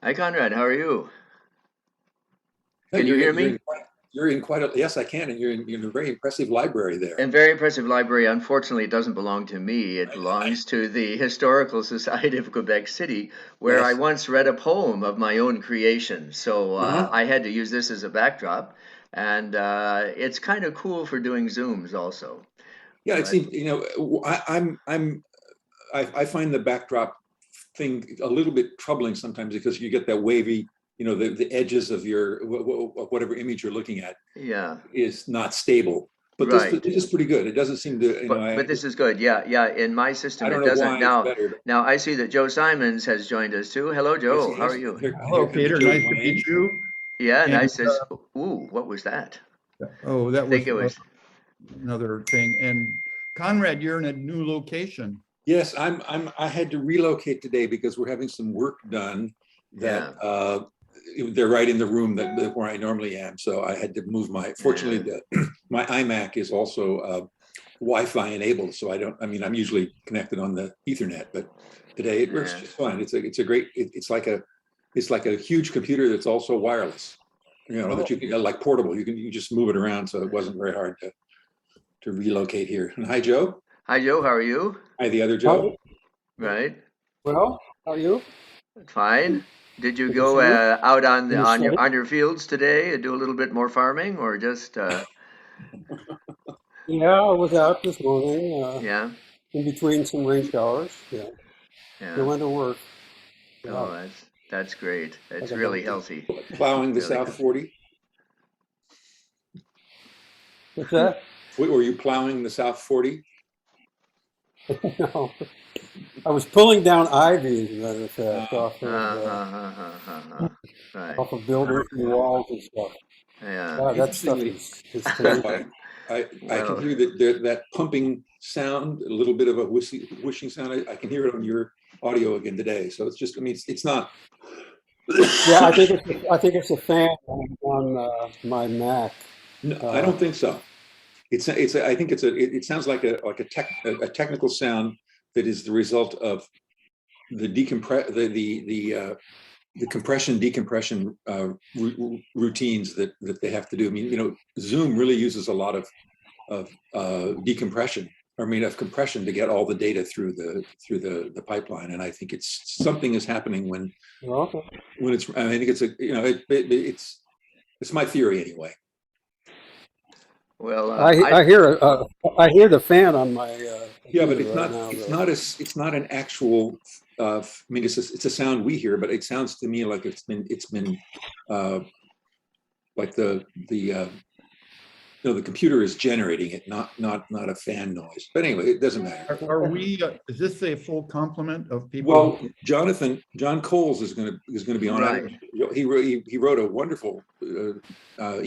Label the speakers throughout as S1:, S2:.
S1: Hi, Conrad. How are you?
S2: Yeah,
S1: Can you hear me?
S2: you're in quite a, yes, I can, and you're in a very impressive library there.
S1: A very impressive library. Unfortunately, it doesn't belong to me. It
S2: I
S1: belongs to the Historical Society of Quebec City, where I
S2: yes.
S1: once read a poem of my own creation. So
S2: Uh-huh.
S1: I had to use this as a backdrop, and it's kind of cool for doing Zooms also.
S2: Yeah, it
S1: But
S2: seems, I find the backdrop thing a little bit troubling sometimes because you get that wavy, the edges of your whatever image you're looking at
S1: yeah,
S2: is not stable. But this
S1: right.
S2: is pretty good. It doesn't seem to,
S1: But this is good. Yeah, yeah. In my
S2: I
S1: system,
S2: don't
S1: it
S2: know
S1: doesn't.
S2: why it's
S1: Now,
S2: better.
S1: now I see that Joe Simons has joined us too. Hello,
S2: Yes,
S1: Joe.
S2: he
S1: How are
S2: has.
S1: you?
S2: Here
S3: Hello,
S2: comes
S3: Peter.
S2: Joe
S3: Nice to
S2: Wang.
S3: meet you.
S1: Yeah,
S3: And
S1: nice. Ooh, what was that?
S3: oh,
S1: I
S3: that
S1: think
S3: was
S1: it was.
S3: another thing. And Conrad, you're in a new location.
S2: Yes, I had to relocate today because we're having some work done that
S1: Yeah,
S2: they're right in the room where I normally am. So I had to move fortunately,
S1: yeah,
S2: my iMac is also Wi-Fi enabled. So I'm usually connected on the Ethernet, but today it works
S1: yeah.
S2: just fine. It's a great, it's like a huge computer that's also wireless, that
S3: Oh,
S2: you can, like portable. You just move it around. So it wasn't very hard to relocate here. And hi, Joe.
S1: Hi, Joe. How are you?
S2: Hi, the other Joe.
S4: Hi.
S1: Right.
S4: Well, how are you?
S1: Fine. Did you
S4: Good to
S1: go
S4: see you.
S1: out on
S4: In the study?
S1: on your fields today and do a little bit more farming, or just
S4: Yeah, I was out this morning,
S1: yeah,
S4: in between some rain showers. Yeah, still
S1: yeah.
S4: went to work. Yeah,
S1: Oh, that's great.
S4: like
S1: It's
S4: a
S1: really
S4: donkey.
S1: healthy.
S2: Plowing the
S1: Really
S2: South
S1: healthy.
S2: 40.
S4: What's that?
S2: Were you plowing the South 40?
S4: No, I was pulling down ivy, as a matter of fact,
S1: Right.
S4: off of buildings and walls and stuff.
S1: Yeah.
S4: God, that stuff
S2: Interestingly,
S4: is
S2: Joe,
S4: terrible.
S2: I can
S1: Well,
S2: hear that pumping sound, a little bit of a whooshing sound. I can hear it on your audio again today. So it's just, it's not.
S4: Yeah, I think it's a fan on my Mac.
S2: No, I
S4: Uh,
S2: don't think so. I think it sounds like a technical sound that is the result of the decompress the compression decompression routines that they have to do. I mean, Zoom really uses a lot of decompression. I mean, of compression to get all the data through the pipeline. And I think it's something is happening
S4: okay.
S2: when it's. I think it's a it's my theory anyway.
S1: well,
S4: I hear the fan on my
S2: Yeah, but
S4: computer right now, though.
S2: it's not an actual. I mean, it's a sound we hear, but it sounds to me like it's been uh, like the computer is generating it, not a fan noise. But anyway, it doesn't matter.
S3: are we? Is this a full complement of people?
S2: Well, John Coles is going to be on.
S1: right.
S2: He wrote a wonderful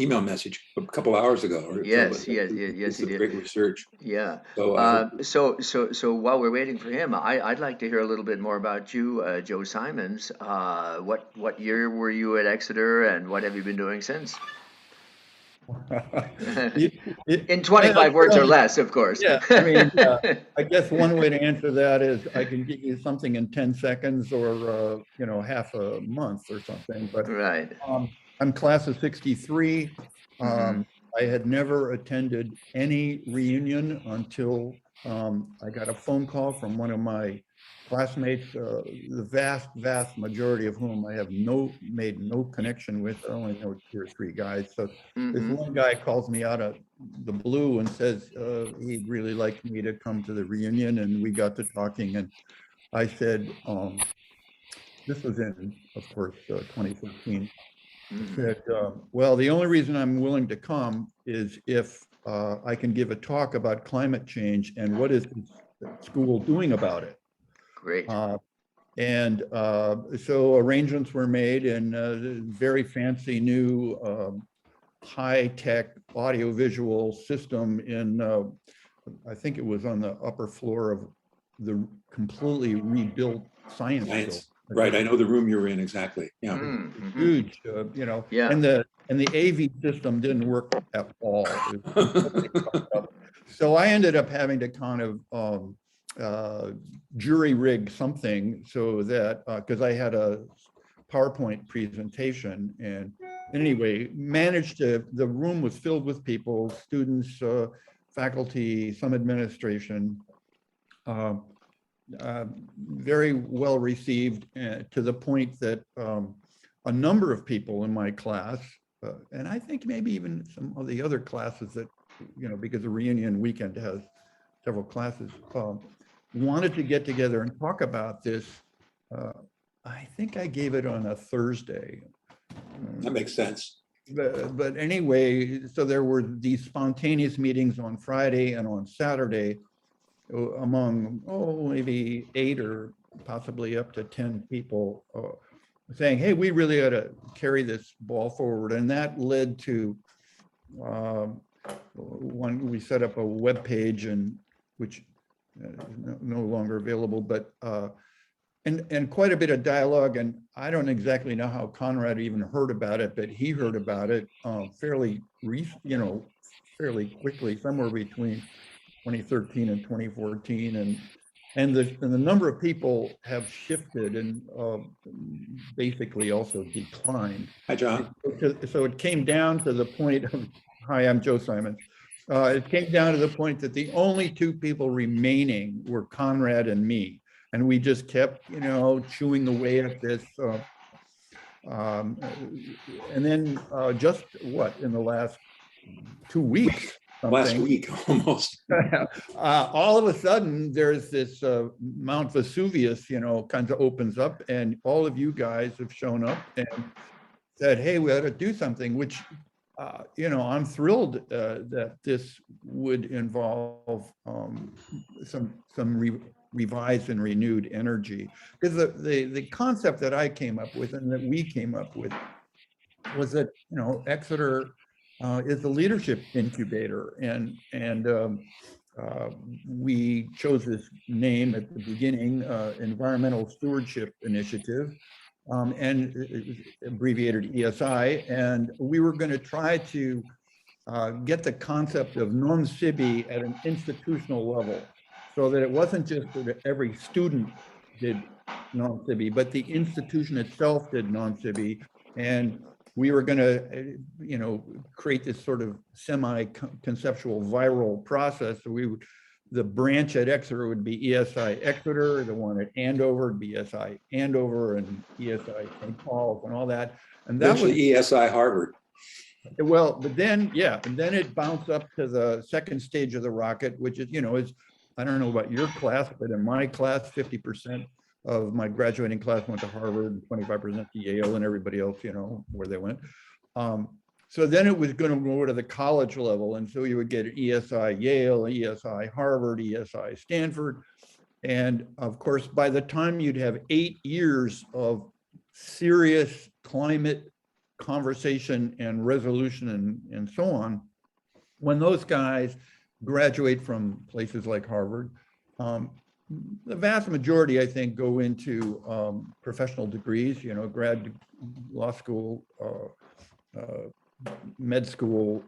S2: email message a couple hours ago, or so.
S1: Yes, yes, yes, yes,
S2: It's
S1: he
S2: of
S1: did.
S2: great research.
S1: Yeah.
S2: So I hope.
S1: So while we're waiting for him, I'd like to hear a little bit more about you, Joe Simons. What year were you at Exeter, and what have you been doing since?
S3: You-
S1: In
S3: well,
S1: 25 words or less, of course.
S3: yeah, I mean, I guess one way to answer that is I can give you something in 10 seconds or, half a month or something. But
S1: Right.
S3: I'm class of 63.
S1: Hmm.
S3: I had never attended any reunion until I got a phone call from one of my classmates, the vast majority of whom I have made no connection with. I only know two or three guys. So this
S1: Hmm.
S3: one guy calls me out of the blue and says he'd really like me to come to the reunion, and we got to talking, and I said, this was in, of course, 2013. I
S1: Hmm.
S3: said, well, the only reason I'm willing to come is if I can give a talk about climate change and what is the school doing about it.
S1: Great.
S3: Uh, and so arrangements were made, and very fancy new high-tech audiovisual system in, I think it was on the upper floor of the completely rebuilt science building.
S2: Science. Right. I know the room you're in exactly. Yeah.
S1: Mm-hmm.
S3: Huge,
S1: Yeah.
S3: and the AV system didn't work at all. It was completely fucked up. So I ended up having to kind of jury rig something so that because I had a PowerPoint presentation. And anyway, managed to, the room was filled with people, students, faculty, some administration, very well received, to the point that a number of people in my class, and I think maybe even some of the other classes that, because the reunion weekend has several classes, wanted to get together and talk about this. I think I gave it on a Thursday.
S2: That makes sense.
S3: But anyway, so there were these spontaneous meetings on Friday and on Saturday among, maybe 8 or possibly up to 10 people, saying, hey, we really ought to carry this ball forward. And that led to we set up a web page, and which is no longer available, but and quite a bit of dialogue. And I don't exactly know how Conrad even heard about it, but he heard about it fairly quickly, somewhere between 2013 and 2014, and the number of people have shifted and basically also declined.
S2: Hi, John.
S3: So it came down to the point of, hi, I'm Joe Simons. It came down to the point that the only 2 people remaining were Conrad and me. And we just kept, chewing away at this. And then just in the last 2 weeks,
S2: last week almost,
S3: all of a sudden there's this Mount Vesuvius, kind of opens up, and all of you guys have shown up and said, hey, we ought to do something, which, I'm thrilled that this would involve some revised and renewed energy. Because the concept that I came up with and that we came up with was that, Exeter is a leadership incubator, and we chose this name at the beginning, Environmental Stewardship Initiative, and abbreviated ESI, and we were going to try to get the concept of non-civi at an institutional level, so that it wasn't just that every student did non-civi, but the institution itself did non-civi. And we were going to, create this sort of semi-conceptual viral process. So the branch at Exeter would be ESI Exeter, the one at Andover would be ESI Andover, and ESI St. Paul's and all that. And that was
S2: ESI Harvard.
S3: Well, but then, and then it bounced up to the second stage of the rocket, which is, I don't know about your class, but in my class, 50% of my graduating class went to Harvard, and 25% to Yale, and everybody else, where they went. So then it was going to go to the college level. And so you would get ESI Yale, ESI Harvard, ESI Stanford. And of course, by the time you'd have 8 years of serious climate conversation and resolution and so on, when those guys graduate from places like Harvard, the vast majority, I think, go into professional degrees, grad law school, med school,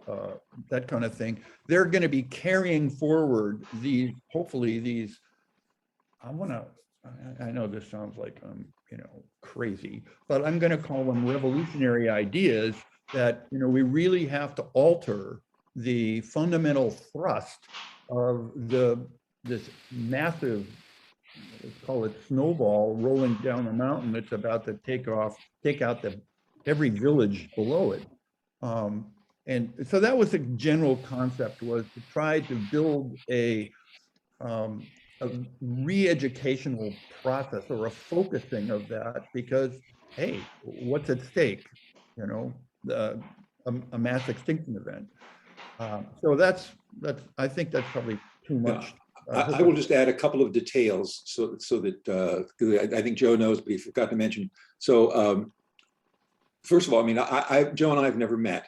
S3: that kind of thing. They're going to be carrying forward hopefully these, I know this sounds like I'm, crazy, but I'm going to call them revolutionary ideas that, we really have to alter the fundamental thrust of this massive, let's call it snowball, rolling down the mountain that's about to take out every village below it. And so that was the general concept, was to try to build a re-educational process, or a focusing of that, because, hey, what's at stake? A mass extinction event. So I think that's probably too much.
S2: I will just add a couple of details so that I think Joe knows, but he forgot to mention. So first of all, Joe and I have never met.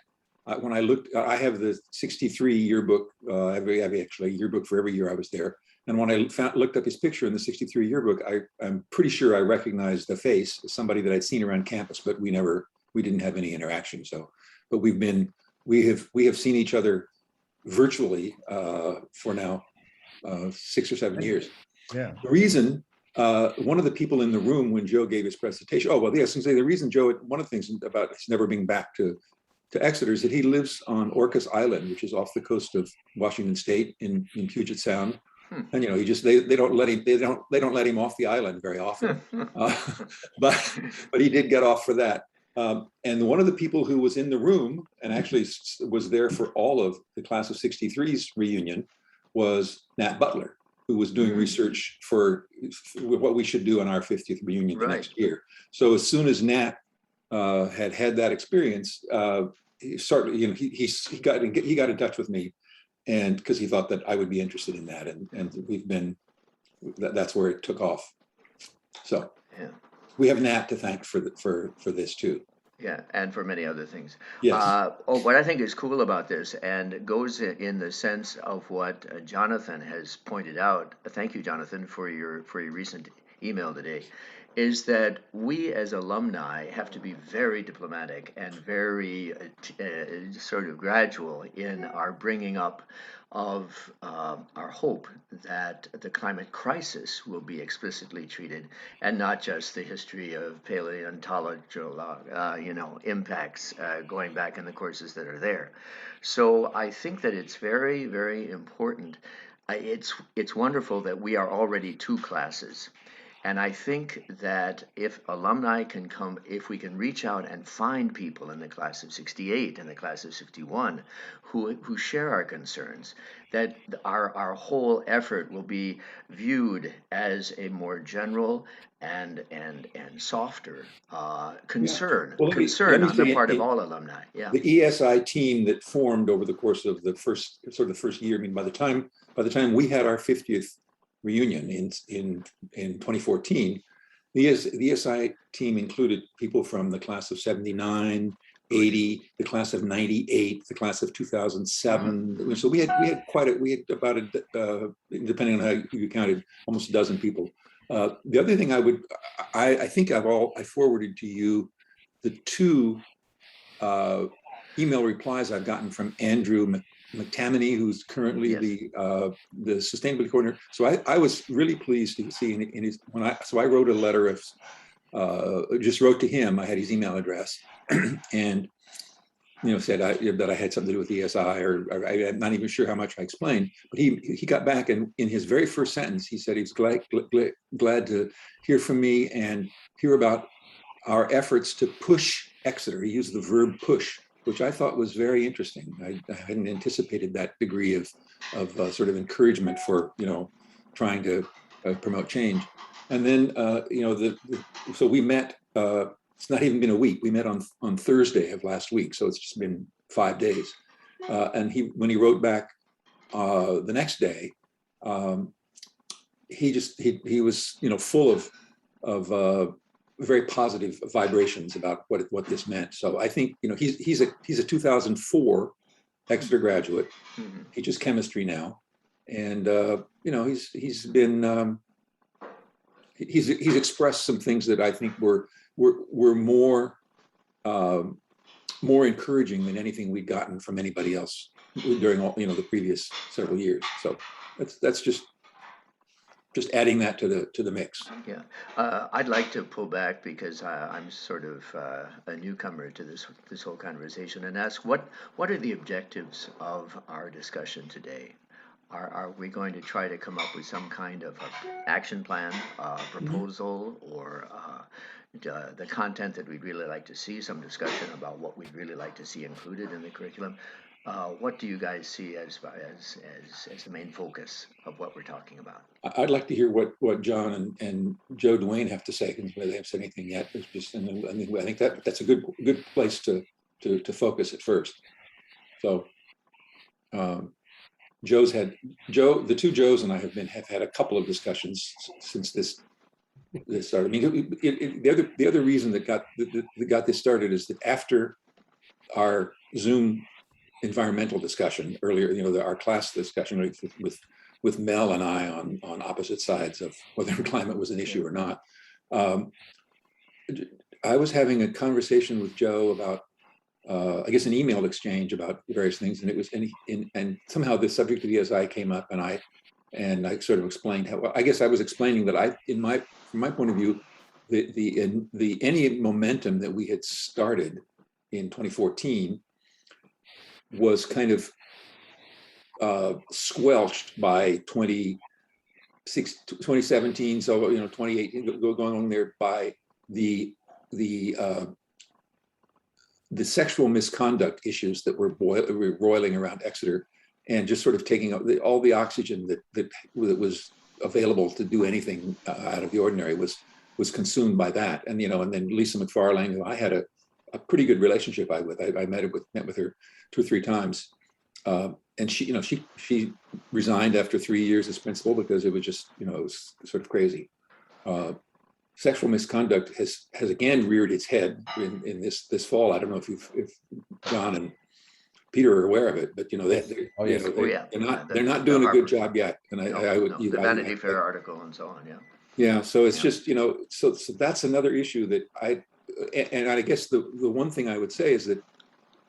S2: When I looked, I have the 63 yearbook. I have actually a yearbook for every year I was there. And when I looked up his picture in the 63 yearbook, I'm pretty sure I recognized the face as somebody that I'd seen around campus, but we didn't have any interaction. So, but we have seen each other virtually for now 6 or 7 years.
S3: Yeah.
S2: The reason one of the people in the room when Joe gave his presentation, oh, well, yes, and say the reason Joe, one of the things about his never being back to Exeter is that he lives on Orcas Island, which is off the coast of Washington State in Puget Sound. And you know, they don't let him off the island very often, but he did get off for that. And one of the people who was in the room and actually was there for all of the class of '63's reunion was Nat Butler, who was doing research for what we should do on our 50th reunion the next year. So as soon as Nat had that experience, he started, you know, he got in touch with me, and because he thought that I would be interested in that, and we've been, that's where it took off. So yeah, we have Nat to thank for this too.
S1: Yeah, and for many other things.
S2: Yes.
S1: What I think is cool about this, and goes in the sense of what Jonathan has pointed out. Thank you, Jonathan, for your recent email today. Is that we as alumni have to be very diplomatic and very sort of gradual in our bringing up of our hope that the climate crisis will be explicitly treated, and not just the history of paleontological, impacts going back in the courses that are there. So I think that it's very, very important. It's wonderful that we are already two classes. And I think that if alumni can come, if we can reach out and find people in the class of '68 and the class of '61 who share our concerns, that our whole effort will be viewed as a more general and softer concern
S2: Well, let me
S1: on the
S2: say,
S1: part of all alumni. Yeah.
S2: The ESI team that formed over the course of the first year. I mean, by the time we had our 50th reunion in 2014, the ESI team included people from the class of '79, '80, the class of '98, the class of 2007. So we had about depending on how you counted, almost a dozen people. The other thing I think I forwarded to you the two email replies I've gotten from Andrew McTammany, who's currently the sustainability coordinator. So I was really pleased to see in his, so I wrote a letter of, just wrote to him. I had his email address, and said that I had something to do with ESI, or I'm not even sure how much I explained. But he got back, and in his very first sentence, he said he was glad to hear from me and hear about our efforts to push Exeter. He used the verb push, which I thought was very interesting. I hadn't anticipated that degree of sort of encouragement for trying to promote change. And then so we met. It's not even been a week. We met on Thursday of last week, so it's just been 5 days. And when he wrote back the next day, he was full of very positive vibrations about what this meant. So I think he's a 2004 Exeter graduate.
S1: Mm-hmm.
S2: Teaches chemistry now, and he's been he's expressed some things that I think were more encouraging than anything we'd gotten from anybody else during all the previous several years. So that's just adding that to the mix.
S1: Yeah, I'd like to pull back because I'm sort of a newcomer to this whole conversation, and ask what are the objectives of our discussion today? Are we going to try to come up with some kind of action plan, proposal, or the content that we'd really like to see? Some discussion about what we'd really like to see included in the curriculum. What do you guys see as the main focus of what we're talking about?
S2: I'd like to hear what John and Joe Duane have to say, because they haven't said anything yet. It's just, I think that's a good place to focus at first. So the two Joes and I have had a couple of discussions since this started. I mean, the other reason that got this started is that after our Zoom environmental discussion earlier, our class discussion with Mel and I on opposite sides of whether climate was an issue or not. I was having a conversation with Joe about, I guess, an email exchange about various things, and it was and somehow the subject of ESI came up, and And I sort of explained how, I guess I was explaining that from my point of view, any momentum that we had started in 2014 was kind of squelched by 2017, so 2018 going on there by the sexual misconduct issues that were roiling around Exeter, and just sort of taking all the oxygen that was available to do anything out of the ordinary was consumed by that. And and then Lisa McFarlane, who I had a pretty good relationship with, I met with her 2 or 3 times, and she resigned after 3 years as principal because it was just it was sort of crazy. Sexual misconduct has again reared its head in this fall. I don't know if John and Peter are aware of it, but they're not doing a good job yet. And
S1: the Vanity Fair article and so on, yeah.
S2: Yeah, so it's just so that's another issue that I guess the one thing I would say is that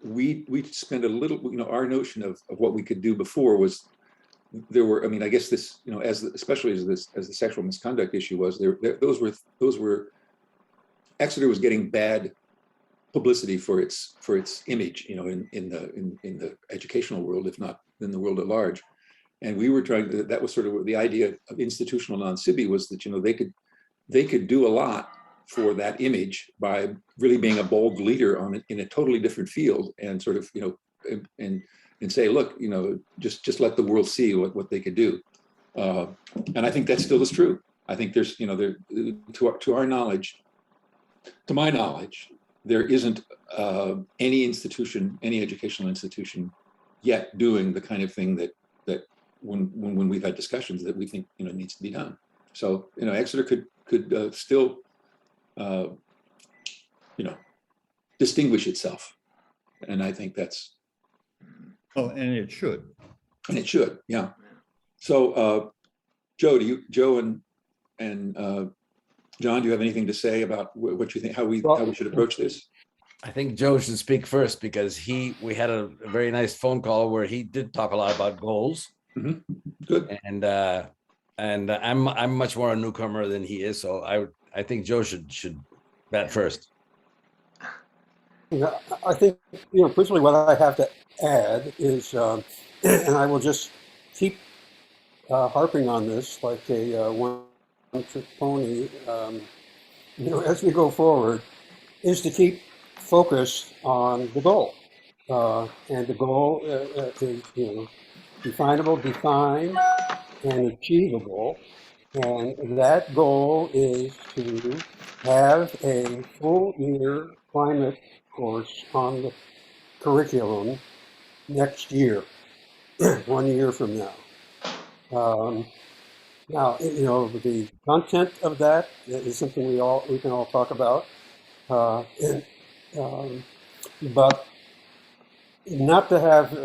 S2: we spent a little, our notion of what we could do before was, there were, I guess this, especially as the sexual misconduct issue was, those were Exeter was getting bad publicity for its image, in the educational world, if not in the world at large. And we were trying to, that was sort of the idea of institutional non-sibi, was that they could do a lot for that image by really being a bold leader in a totally different field, and sort of and say, look, just let the world see what they could do. And I think that still is true. I think there's, to our knowledge, to my knowledge, there isn't any educational institution yet doing the kind of thing that when we've had discussions that we think needs to be done. So Exeter could still distinguish itself, and I think that's.
S3: Oh, and it should.
S2: And it should, yeah. So, Joe and John, do you have anything to say about what you think, how we should approach this?
S5: I think Joe should speak first, because we had a very nice phone call where he did talk a lot about goals.
S2: Mm-hmm. Good.
S5: And I'm much more a newcomer than he is, so I think Joe should bat first.
S4: I think principally what I have to add is, and I will just keep harping on this like a one-trick pony, as we go forward, is to keep focused on the goal, and the goal is definable, defined, and achievable, and that goal is to have a full year climate course on the curriculum next year, 1 year from now. Now, the content of that is something we can all talk about, but not to have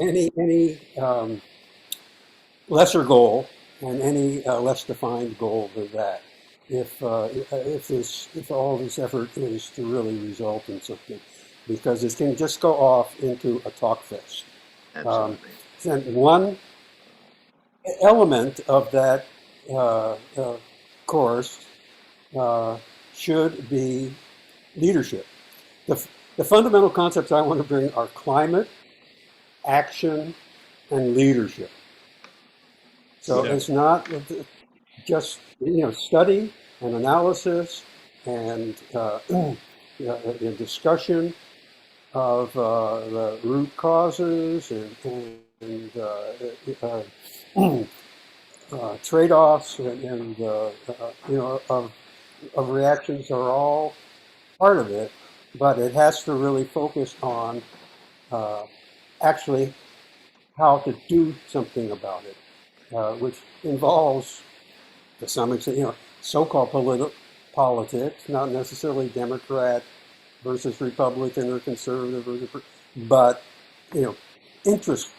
S4: any lesser goal and any less defined goal than that. If all this effort is to really result in something, because it can just go off into a talk fest.
S1: Absolutely.
S4: And one element of that course should be leadership. The fundamental concepts I want to bring are climate, action, and leadership. So it's not just study and analysis and discussion of the root causes and trade-offs and of reactions are all part of it, but it has to really focus on actually how to do something about it, which involves, to some extent, so-called politics, not necessarily Democrat versus Republican or conservative, but interest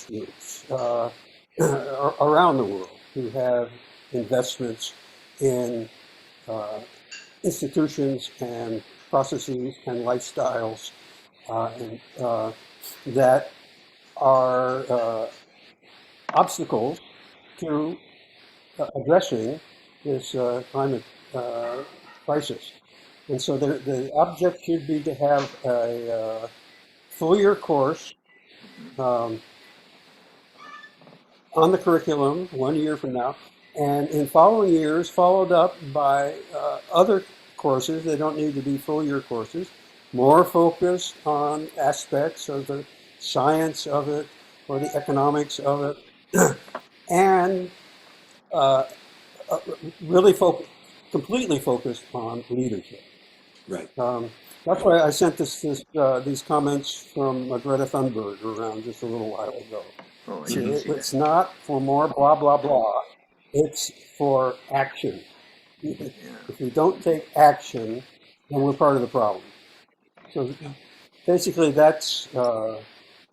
S4: groups around the world who have investments in institutions and processes and lifestyles that are obstacles to addressing this climate crisis. And so the object should be to have a full year course um, on the curriculum 1 year from now, and in following years, followed up by other courses. They don't need to be full year courses, more focused on aspects of the science of it or the economics of it, and uh, uh, really completely focused on leadership.
S2: Right.
S4: That's why I sent these comments from Greta Thunberg around just a little while ago.
S1: Oh, I didn't see that.
S4: It's not for more blah, blah, blah. It's for action.
S1: Yeah.
S4: If we don't take action, then we're part of the problem. So basically, that's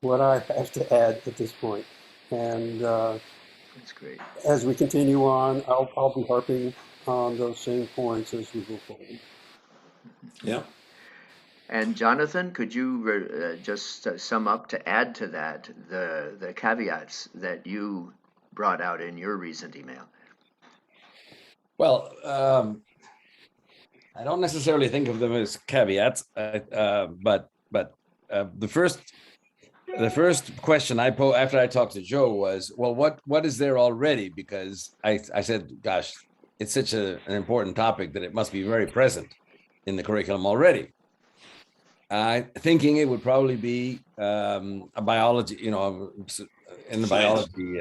S4: what I have to add at this point. And
S1: That's great.
S4: as we continue on, I'll be harping on those same points as we go forward.
S2: Yeah.
S1: And Jonathan, could you just sum up to add to that the caveats that you brought out in your recent email?
S5: Well, I don't necessarily think of them as caveats, but the first question I posed after I talked to Joe was, well, what is there already? Because I said, gosh, it's such an important topic that it must be very present in the curriculum already. Thinking it would probably be a biology, in the biology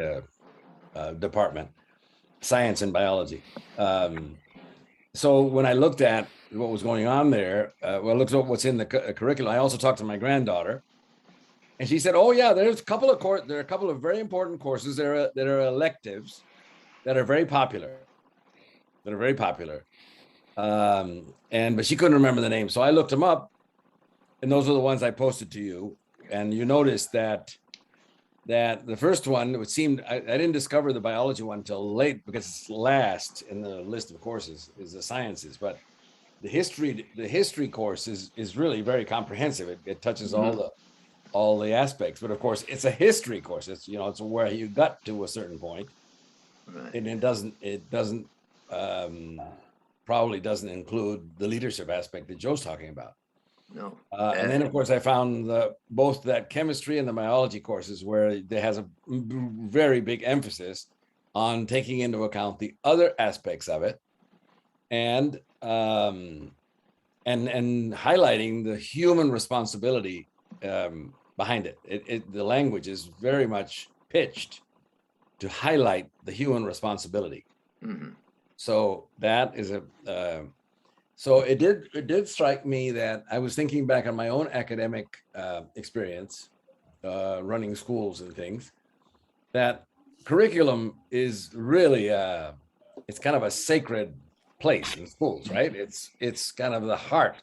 S5: department, science and biology. So when I looked at what was going on there, looked at what's in the curriculum. I also talked to my granddaughter, and she said, "Oh yeah, there's a couple of very important courses that are electives that are very popular. But she couldn't remember the name, so I looked them up, and those are the ones I posted to you. And you noticed that the first one, it seemed I didn't discover the biology one until late because it's last in the list of courses is the sciences, but the history course is really very comprehensive. It touches all the aspects, but of course it's a history course. It's it's where you got to a certain point,
S1: Right.
S5: and it doesn't probably doesn't include the leadership aspect that Joe's talking about.
S1: No.
S5: And then, of course, I found both that chemistry and the biology courses where there has a very big emphasis on taking into account the other aspects of it, and highlighting the human responsibility behind it. The language is very much pitched to highlight the human responsibility.
S1: Mm-hmm.
S5: So that is so it did strike me that I was thinking back on my own academic experience, running schools and things, that curriculum is really it's kind of a sacred place in schools, right? It's kind of the heart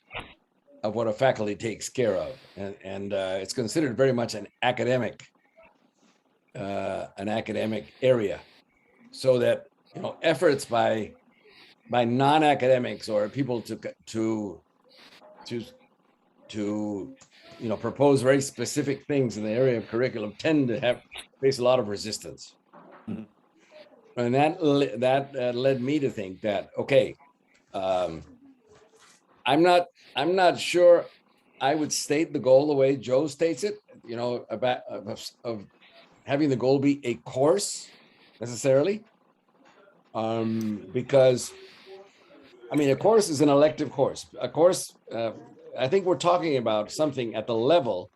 S5: of what a faculty takes care of, and it's considered very much an academic area, so that efforts by non-academics or people to propose very specific things in the area of curriculum tend to face a lot of resistance.
S2: Mhm.
S5: And that led me to think that, okay, I'm not sure I would state the goal the way Joe states it, about of having the goal be a course necessarily, because a course is an elective course. A course, I think we're talking about something at the level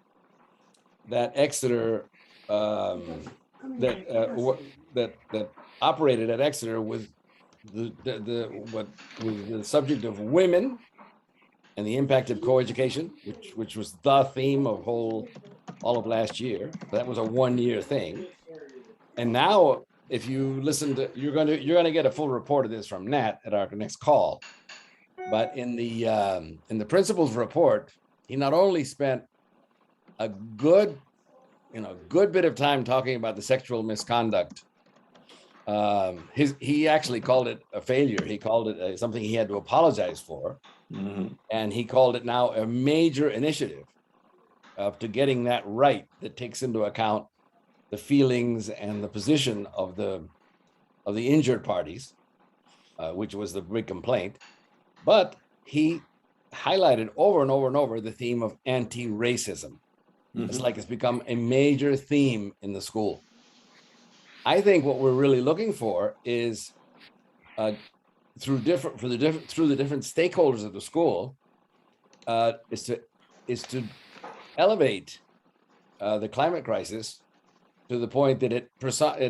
S5: that Exeter, that operated at Exeter with the subject of women and the impact of coeducation, which was the theme of all of last year. That was a 1-year thing, and now, if you listen to, you're going to get a full report of this from Nat at our next call. But in the principal's report, he not only spent a good bit of time talking about the sexual misconduct. He actually called it a failure. He called it something he had to apologize for, and he called it now a major initiative to getting that right, that takes into account the feelings and the position of the the injured parties, which was the big complaint. But he highlighted over and over and over the theme of anti-racism. It's like it's become a major theme in the school. I think what we're really looking for is through the different stakeholders of the school is to elevate the climate crisis to the point that it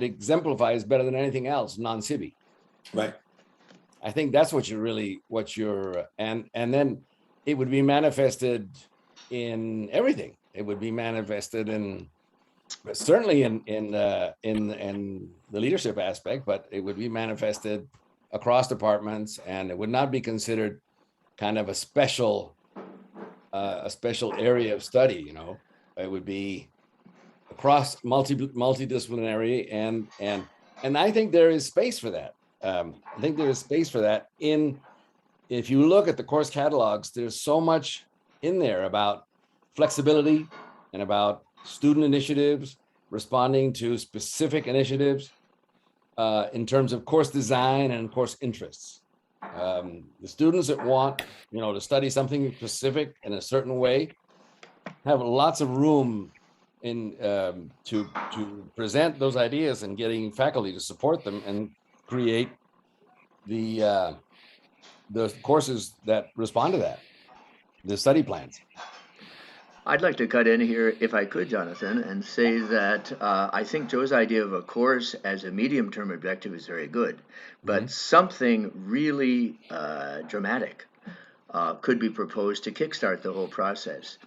S5: exemplifies better than anything else non-civi.
S2: Right.
S5: I think that's what and then it would be manifested in everything. It would be manifested certainly in the leadership aspect, but it would be manifested across departments, and it would not be considered kind of a special area of study. You know, it would be across multidisciplinary, and I think there is space for that. I think there is space for that if you look at the course catalogs, there's so much in there about flexibility and about student initiatives, responding to specific initiatives in terms of course design and course interests. The students that want, to study something specific in a certain way have lots of room to present those ideas and getting faculty to support them and create the courses that respond to that, the study plans.
S1: I'd like to cut in here, if I could, Jonathan, and say that I think Joe's idea of a course as a medium-term objective is very good, but something really dramatic could be proposed to kickstart the whole process.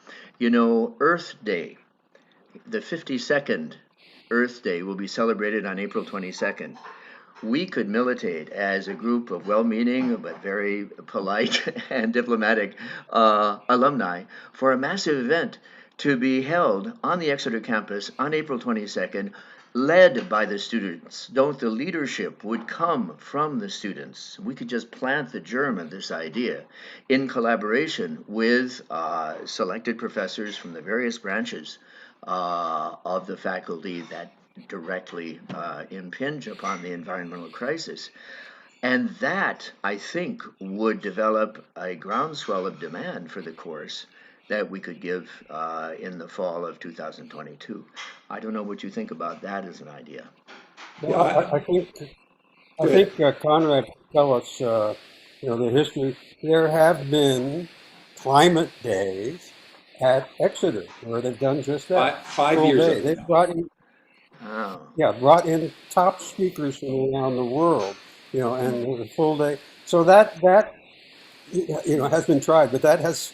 S1: Earth Day, the 52nd Earth Day, will be celebrated on April 22nd. We could militate as a group of well-meaning but very polite and diplomatic alumni for a massive event to be held on the Exeter campus on April 22nd, led by the students. The leadership would come from the students. We could just plant the germ of this idea in collaboration with selected professors from the various branches of the faculty that directly impinge upon the environmental crisis. And that, I think, would develop a groundswell of demand for the course that we could give in the fall of 2022. I don't know what you think about that as an idea.
S4: Well, I think Conrad could tell us, the history. There have been climate days at Exeter where they've done just that.
S2: Five years
S4: day.
S2: of
S4: They've
S2: it.
S4: brought in top speakers from around the world, and a full day. So that has been tried, but that has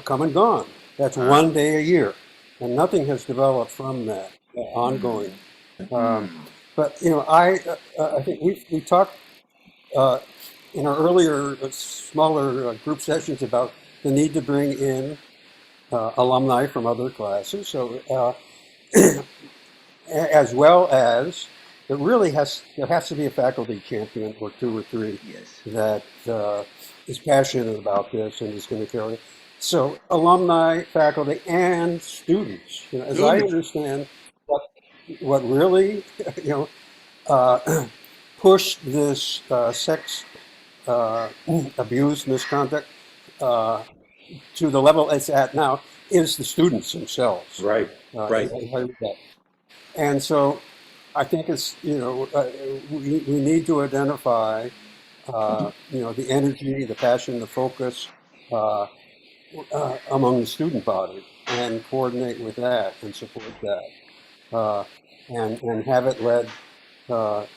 S4: come and gone. That's one day a year, and nothing has developed from that ongoing. But I think we talked in our earlier smaller group sessions about the need to bring in alumni from other classes. So as well as there has to be a faculty champion or two or three that is passionate about this and is going to carry it. So alumni, faculty, and students. As I understand, what really pushed this sex abuse misconduct to the level it's at now is the students themselves.
S2: Right. Right.
S4: And so I think it's, we need to identify, the energy, the passion, the focus among the student body and coordinate with that and support that and have it led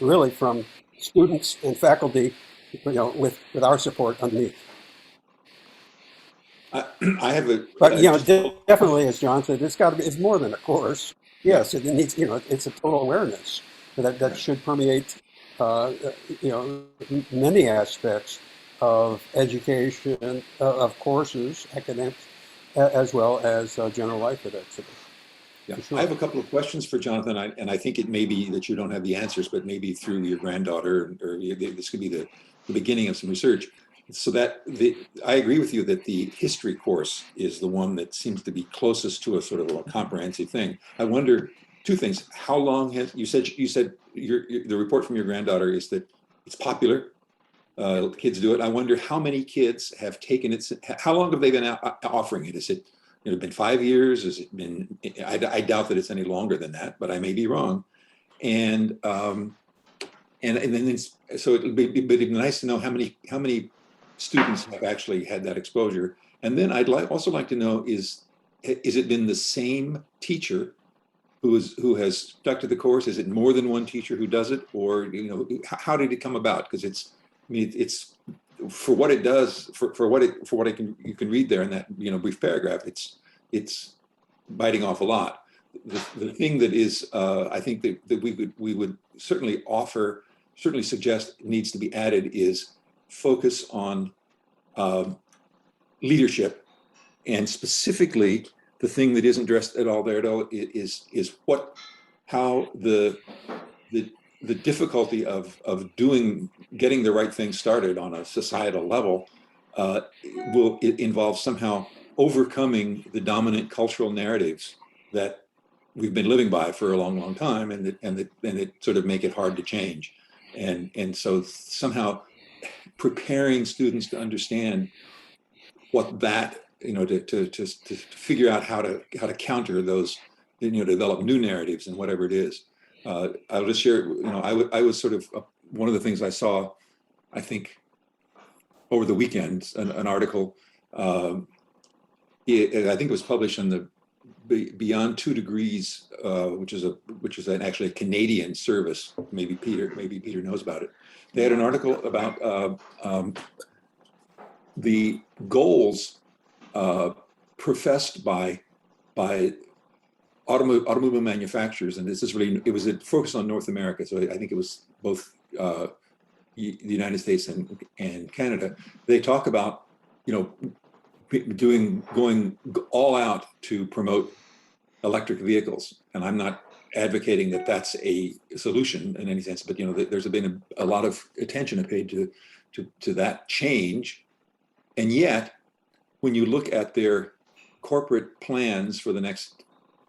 S4: really from students and faculty, with our support underneath.
S2: I have a.
S4: But definitely, as John said, it's more than a course. Yes, it needs, it's a total awareness that should permeate, many aspects of education, of courses, academics, as well as general life at Exeter.
S2: Yeah.
S4: Sure.
S2: I have a couple of questions for Jonathan, and I think it may be that you don't have the answers, but maybe through your granddaughter, or this could be the beginning of some research. So I agree with you that the history course is the one that seems to be closest to a sort of a comprehensive thing. I wonder two things. How long has you said the report from your granddaughter is that it's popular. Kids do it. I wonder how many kids have taken it. How long have they been offering it? Is it been 5 years? Has it been? I doubt that it's any longer than that, but I may be wrong. And then so it'd be nice to know how many students have actually had that exposure. And then I'd also like to know is it been the same teacher who has stuck to the course? Is it more than one teacher who does it, or how did it come about? Because it's for what it does, for what you can read there in that brief paragraph. It's biting off a lot. The thing that is, I think that we would certainly suggest needs to be added is focus on leadership, and specifically the thing that isn't addressed at all there at all is how the difficulty of getting the right thing started on a societal level will involve somehow overcoming the dominant cultural narratives that we've been living by for a long time, and that sort of make it hard to change. And so somehow preparing students to understand what that, to figure out how to counter those, develop new narratives and whatever it is. I'll just share, I was sort of, one of the things I saw, I think, over the weekend, an article, I think it was published in the Beyond 2 Degrees, which is actually a Canadian service. Maybe Peter knows about it. They had an article about the goals professed by automobile manufacturers, and it was focused on North America. So I think it was both the United States and Canada. They talk about going all out to promote electric vehicles, and I'm not advocating that that's a solution in any sense, but there's been a lot of attention paid to that change, and yet when you look at their corporate plans for the next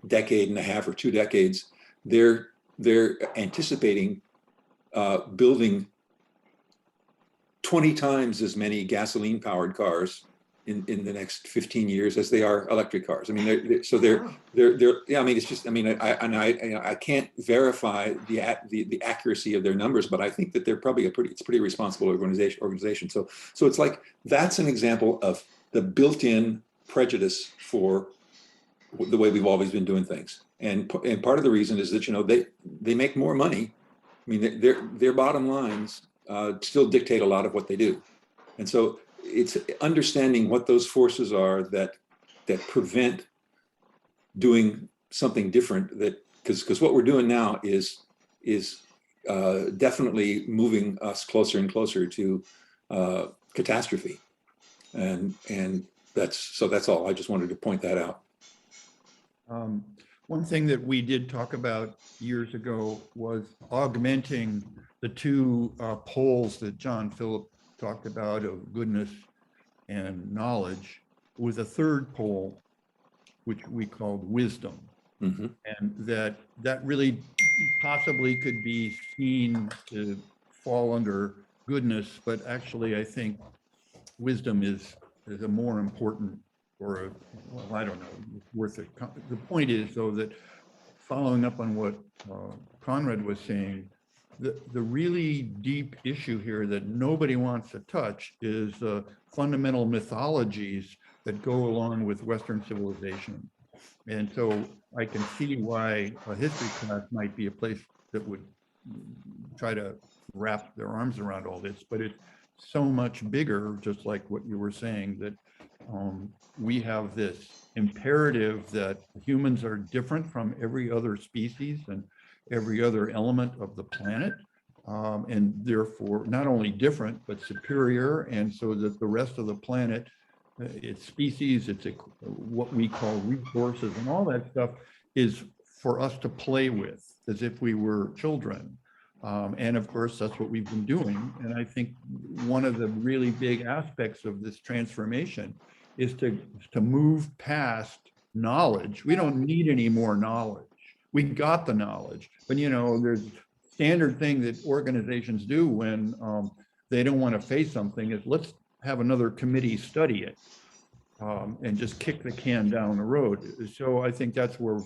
S2: decade and a half or 2 decades, they're anticipating building 20 times as many gasoline-powered cars in the next 15 years as they are electric cars. I mean, yeah. I mean, it's just. I mean, I can't verify the accuracy of their numbers, but I think that they're probably it's a pretty responsible organization. So it's like that's an example of the built-in prejudice for the way we've always been doing things. And part of the reason is that they make more money. I mean, their bottom lines still dictate a lot of what they do, and so it's understanding what those forces are that prevent doing something different. Because what we're doing now is definitely moving us closer and closer to catastrophe, and that's all. I just wanted to point that out.
S3: One thing that we did talk about years ago was augmenting the two poles that John Philip talked about of goodness and knowledge with a third pole, which we called wisdom. Mm-hmm. And that really possibly could be seen to fall under goodness, but actually I think wisdom is a more important, or I don't know, worth it. The point is, though, that following up on what Conrad was saying, the really deep issue here that nobody wants to touch is fundamental mythologies that go along with Western civilization. And so I can see why a history class might be a place that would try to wrap their arms around all this, but it's so much bigger, just like what you were saying, that we have this imperative that humans are different from every other species and every other element of the planet, and therefore not only different, but superior, and so that the rest of the planet, its species, its what we call resources and all that stuff is for us to play with as if we were children. And of course, that's what we've been doing. And I think one of the really big aspects of this transformation is to move past knowledge. We don't need any more knowledge. we got the knowledge. But, you know, there's standard thing that organizations do when they don't want to face something is let's have another committee study it and just kick the can down the road. So I think that's where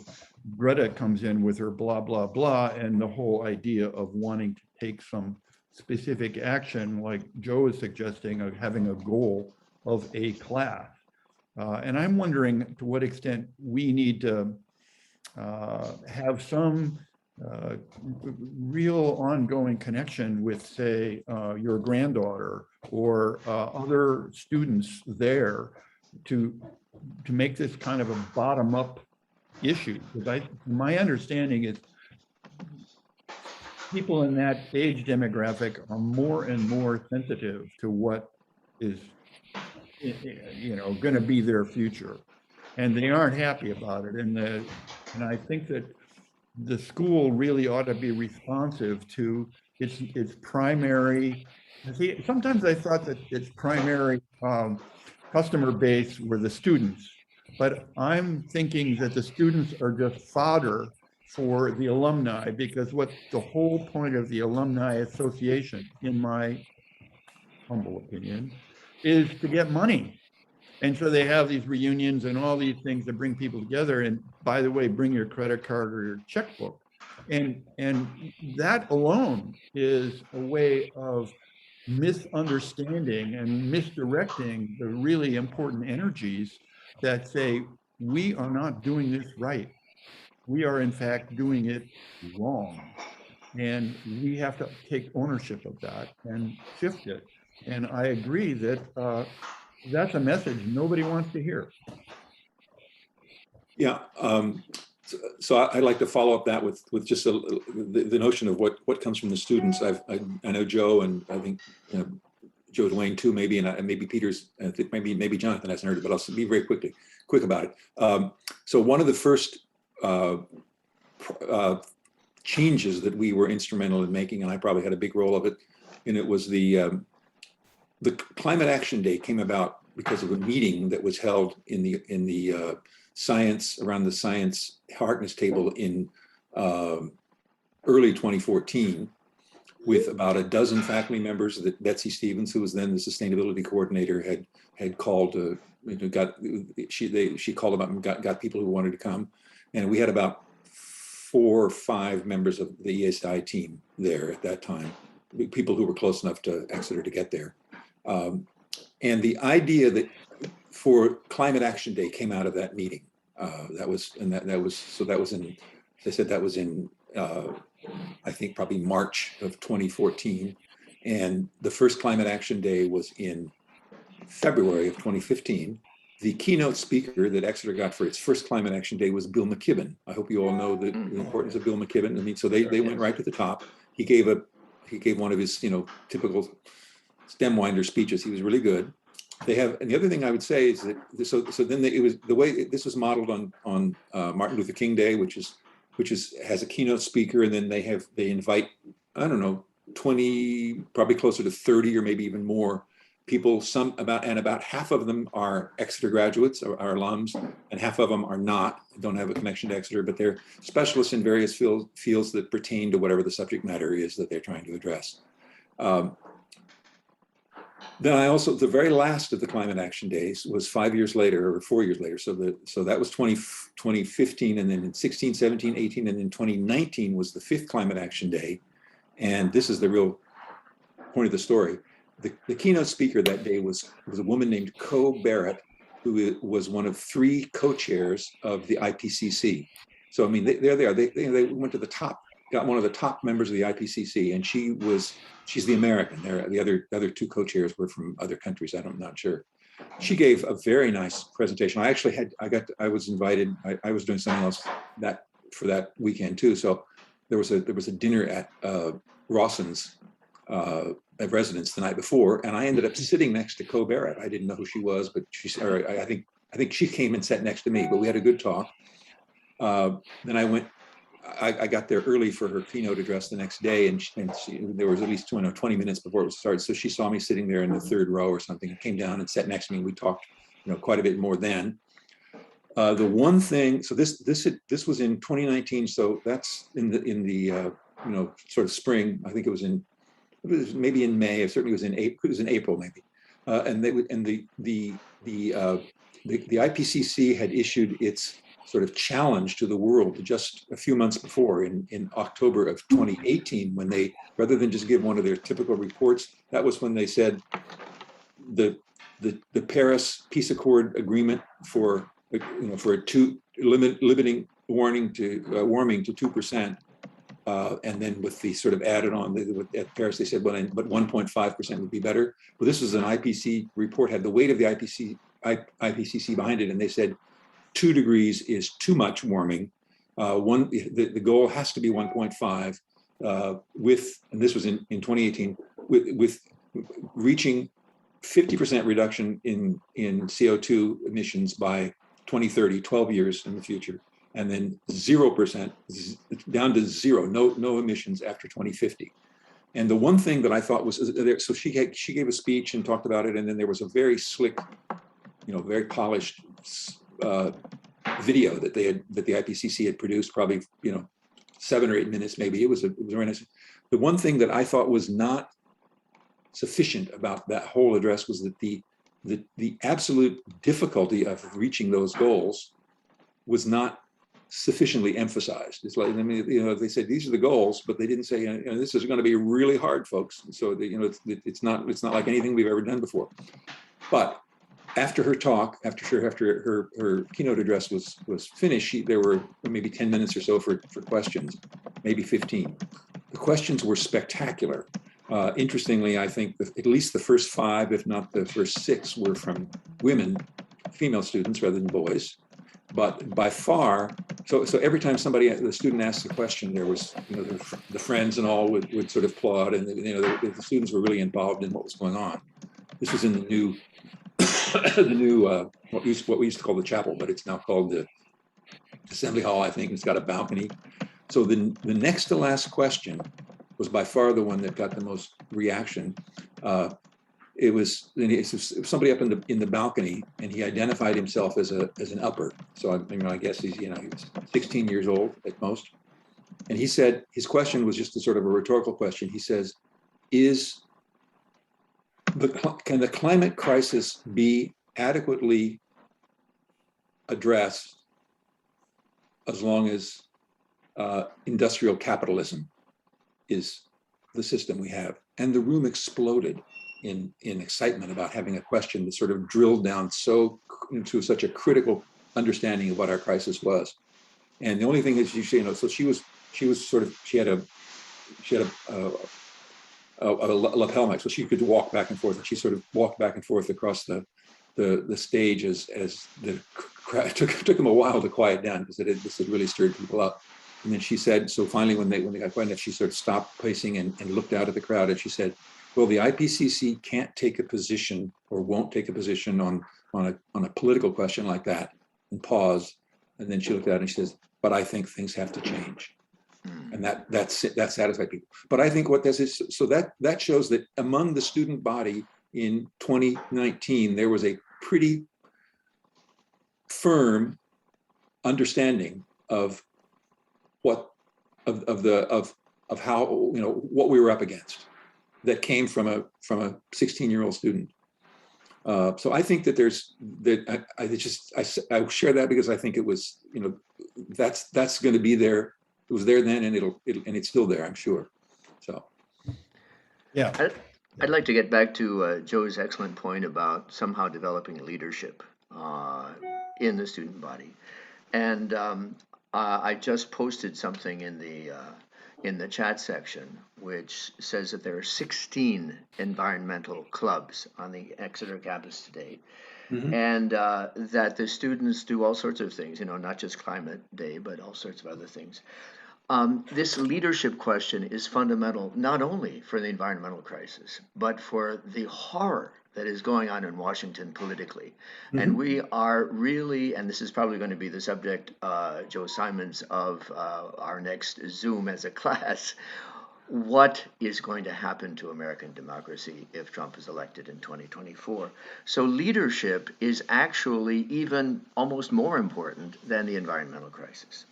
S3: Greta comes in with her blah, blah, blah, and the whole idea of wanting to take some specific action, like Joe is suggesting, of having a goal of a class. And I'm wondering to what extent we need to have some real ongoing connection with, say, your granddaughter or other students there to make this kind of a bottom-up issue. Because my understanding is people in that age demographic are more and more sensitive to what is, you know, going to be their future, and they aren't happy about it. And I think that the school really ought to be responsive to its primary. See, sometimes I thought that its primary customer base were the students, but I'm thinking that the students are just fodder for the alumni, because what the whole point of the alumni association, in my humble opinion, is to get money. And so they have these reunions and all these things that bring people together. And by the way, bring your credit card or your checkbook. And that alone is a way of misunderstanding and misdirecting the really important energies that say, we are not doing this right. We are in fact doing it wrong. And we have to take ownership of that and shift it. And I agree that that's a message nobody wants to hear.
S2: Yeah. So I'd like to follow up that with just the notion of what comes from the students. I know Joe, and I think Joe Dwayne too, maybe, and maybe Peter's. I think maybe Jonathan hasn't heard it, but I'll be very quick about it. So one of the first changes that we were instrumental in making, and I probably had a big role of it, and it was the Climate Action Day came about because of a meeting that was held in the science, around the science Harkness table in early 2014, with about a dozen faculty members that Betsy Stevens, who was then the sustainability coordinator, had called. She called them up and got people who wanted to come, and we had about 4 or 5 members of the ESI team there at that time, people who were close enough to Exeter to get there. And the idea that for Climate Action Day came out of that meeting. That was in, as I said, that was in, I think probably March of 2014. And the first Climate Action Day was in February of 2015. The keynote speaker that Exeter got for its first Climate Action Day was Bill McKibben. I hope you all know the importance of Bill McKibben. I mean, so they went right to the top. He gave one of his, typical stem winder speeches. He was really good. They have, and the other thing I would say is that it was the way this was modeled on Martin Luther King Day, which has a keynote speaker, and then they invite, I don't know, 20, probably closer to 30 or maybe even more people. About half of them are Exeter graduates or are alums, and half of them are not, don't have a connection to Exeter, but they're specialists in various fields that pertain to whatever the subject matter is that they're trying to address. Then the very last of the Climate Action Days was 5 years later or 4 years later. So that was 2015, and then in 16, 17, 18, and then 2019 was the 5th Climate Action Day. And this is the real point of the story. The keynote speaker that day was a woman named Co Barrett, who was one of 3 co-chairs of the IPCC. So, I mean, they're there. They went to the top, got one of the top members of the IPCC, and she's the American. The other 2 co-chairs were from other countries. I'm not sure. She gave a very nice presentation. I was invited. I was doing something else for that weekend too. So there was a dinner at Rawson's residence the night before, and I ended up sitting next to Co Barrett. I didn't know who she was, but I think she came and sat next to me. But we had a good talk. Then I got there early for her keynote address the next day, and there was at least 20 minutes before it started. So she saw me sitting there in the 3rd row or something, and came down and sat next to me. We talked, quite a bit more then. The one thing, so this was in 2019, so that's in the sort of spring. I think it was maybe in May. It certainly was in April. It was in April maybe, and they would and the IPCC had issued its sort of challenge to the world just a few months before in October of 2018, when they, rather than just give one of their typical reports, that was when they said the Paris Peace Accord agreement for for a limiting warming to 2%, and then with the sort of added on at Paris, they said, well, but 1.5% would be better. Well, this was an IPCC report, had the weight of the IPCC behind it, and they said 2 degrees is too much warming. The goal has to be 1.5 and this was in 2018, with reaching 50% reduction in CO2 emissions by 2030, 12 years in the future, and then 0%, down to zero, no emissions after 2050. And the one thing that I thought was, so she gave a speech and talked about it, and then there was a very slick, very polished video that the IPCC had produced, probably 7 or 8 minutes maybe. It was very nice. The one thing that I thought was not sufficient about that whole address was that the absolute difficulty of reaching those goals was not sufficiently emphasized. It's like, I mean, they said these are the goals, but they didn't say, this is going to be really hard, folks. So it's not like anything we've ever done before. But after her talk, after her keynote address was finished, there were maybe 10 minutes or so for questions, maybe 15. The questions were spectacular. Interestingly, I think at least the first 5, if not the first 6, were from women, female students rather than boys. But by far, so every time the student asked a question, there was, the friends and all would sort of applaud, and the students were really involved in what was going on. This was in the new what we used to call the chapel, but it's now called the Assembly Hall, I think. It's got a balcony. So the next to last question was by far the one that got the most reaction. It was somebody up in the balcony, and he identified himself as an upper. So I guess he was 16 years old at most. And he said his question was just a sort of a rhetorical question. He says, can the climate crisis be adequately addressed as long as industrial capitalism is the system we have? And the room exploded in excitement about having a question that sort of drilled down into such a critical understanding of what our crisis was. And the only thing is, so she had a lapel mic, so she could walk back and forth, and she sort of walked back and forth across the stage as the crowd. It took them a while to quiet down, because this had really stirred people up. And then she said, so finally, when they got quiet enough, she sort of stopped pacing and looked out at the crowd, and she said, well, the IPCC can't take a position, or won't take a position on a political question like that, and pause. And then she looked out and she says, but I think things have to change. And that satisfied people. But I think what this is, so that shows that among the student body in 2019, there was a pretty firm understanding of how, what we were up against, that came from a 16-year-old student. So I think that I share that because I think it was, that's going to be there. It was there then, and it's still there, I'm sure. So,
S3: Yeah.
S1: I'd like to get back to Joe's excellent point about somehow developing leadership in the student body. And I just posted something in the chat section, which says that there are 16 environmental clubs on the Exeter campus today. Mm-hmm. And that the students do all sorts of things, not just Climate Day, but all sorts of other things. This leadership question is fundamental not only for the environmental crisis, but for the horror that is going on in Washington politically. Mm-hmm. And we are really, and this is probably going to be the subject, Joe Simons, of our next Zoom as a class, what is going to happen to American democracy if Trump is elected in 2024. So leadership is actually even almost more important than the environmental crisis.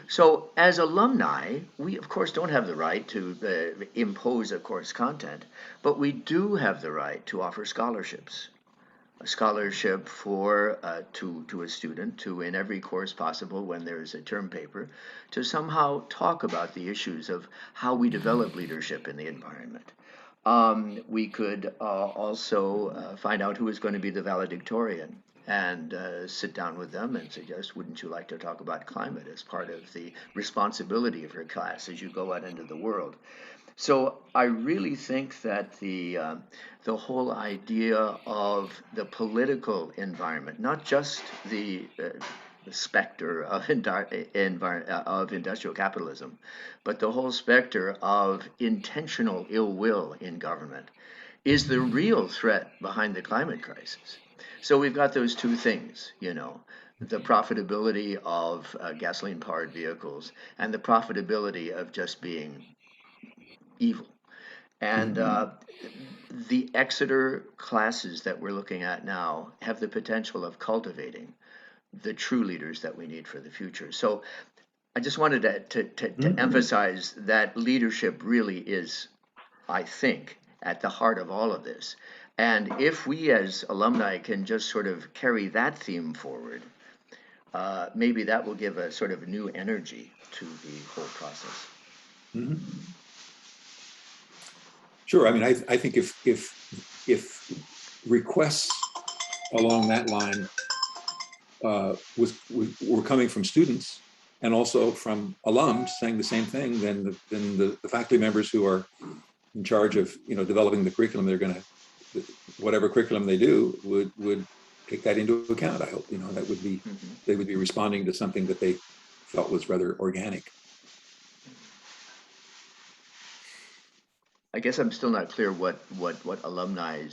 S1: So as alumni, we of course don't have the right to impose a course content, but we do have the right to offer scholarships. A scholarship for to a student to, in every course possible when there is a term paper, to somehow talk about the issues of how we develop leadership in the environment. We could also find out who is going to be the valedictorian and sit down with them and suggest, wouldn't you like to talk about climate as part of the responsibility of your class as you go out into the world? So I really think that the whole idea of the political environment, not just the specter of industrial capitalism, but the whole specter of intentional ill will in government, is the real threat behind the climate crisis. So we've got those two things, the profitability of gasoline-powered vehicles and the profitability of just being evil. And the Exeter classes that we're looking at now have the potential of cultivating the true leaders that we need for the future. So I just wanted to emphasize that leadership really is, I think, at the heart of all of this. And if we as alumni can just sort of carry that theme forward, maybe that will give a sort of new energy to the whole process.
S2: Mhm. Sure. I mean, I think if requests along that line were coming from students and also from alums saying the same thing, then the faculty members who are in charge of developing the curriculum, they're going to, whatever curriculum they do, would take that into account. I hope that would be they would be responding to something that they felt was rather organic.
S1: I guess I'm still not clear what alumni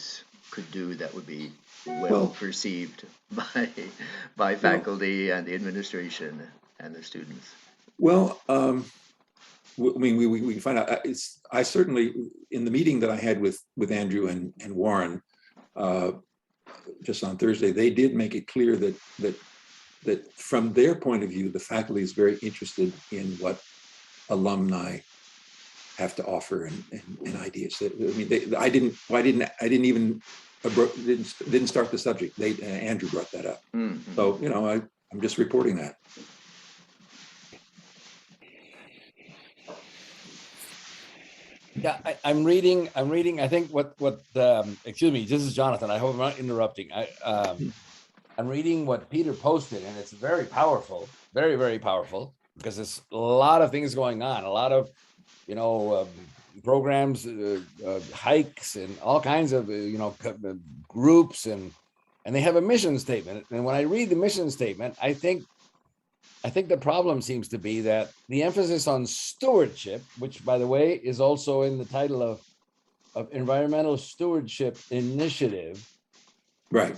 S1: could do that would be well perceived by faculty and the administration and the students.
S2: Well, I mean, we can find out. I certainly, in the meeting that I had with Andrew and Warren just on Thursday, they did make it clear that from their point of view, the faculty is very interested in what alumni have to offer and ideas. I mean, I didn't start the subject. Andrew brought that up. Mm-hmm. So I'm just reporting that.
S5: Yeah, I'm reading. I think what excuse me, this is Jonathan. I hope I'm not interrupting. I'm reading what Peter posted, and it's very powerful, very, very powerful, because there's a lot of things going on, a lot of programs, hikes, and all kinds of groups, and they have a mission statement. And when I read the mission statement, I think the problem seems to be that the emphasis on stewardship, which, by the way, is also in the title of Environmental Stewardship Initiative,
S2: right?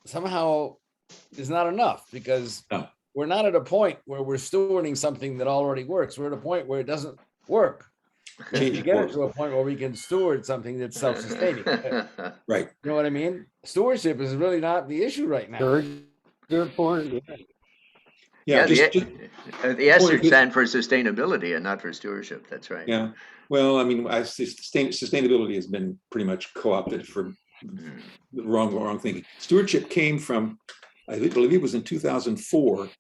S5: Somehow is not enough, because we're not at a point where we're stewarding something that already works. We're at a point where it doesn't work. We get it to a point where we can steward something that's self-sustaining.
S2: Right.
S5: You know what I mean? Stewardship is really not the issue right now.
S4: Very good point.
S1: Yeah, the S should stand for sustainability and not for stewardship. That's right.
S2: Yeah. Well, I mean, sustainability has been pretty much co-opted for wrong thinking. Stewardship came from, I believe it was in 2004.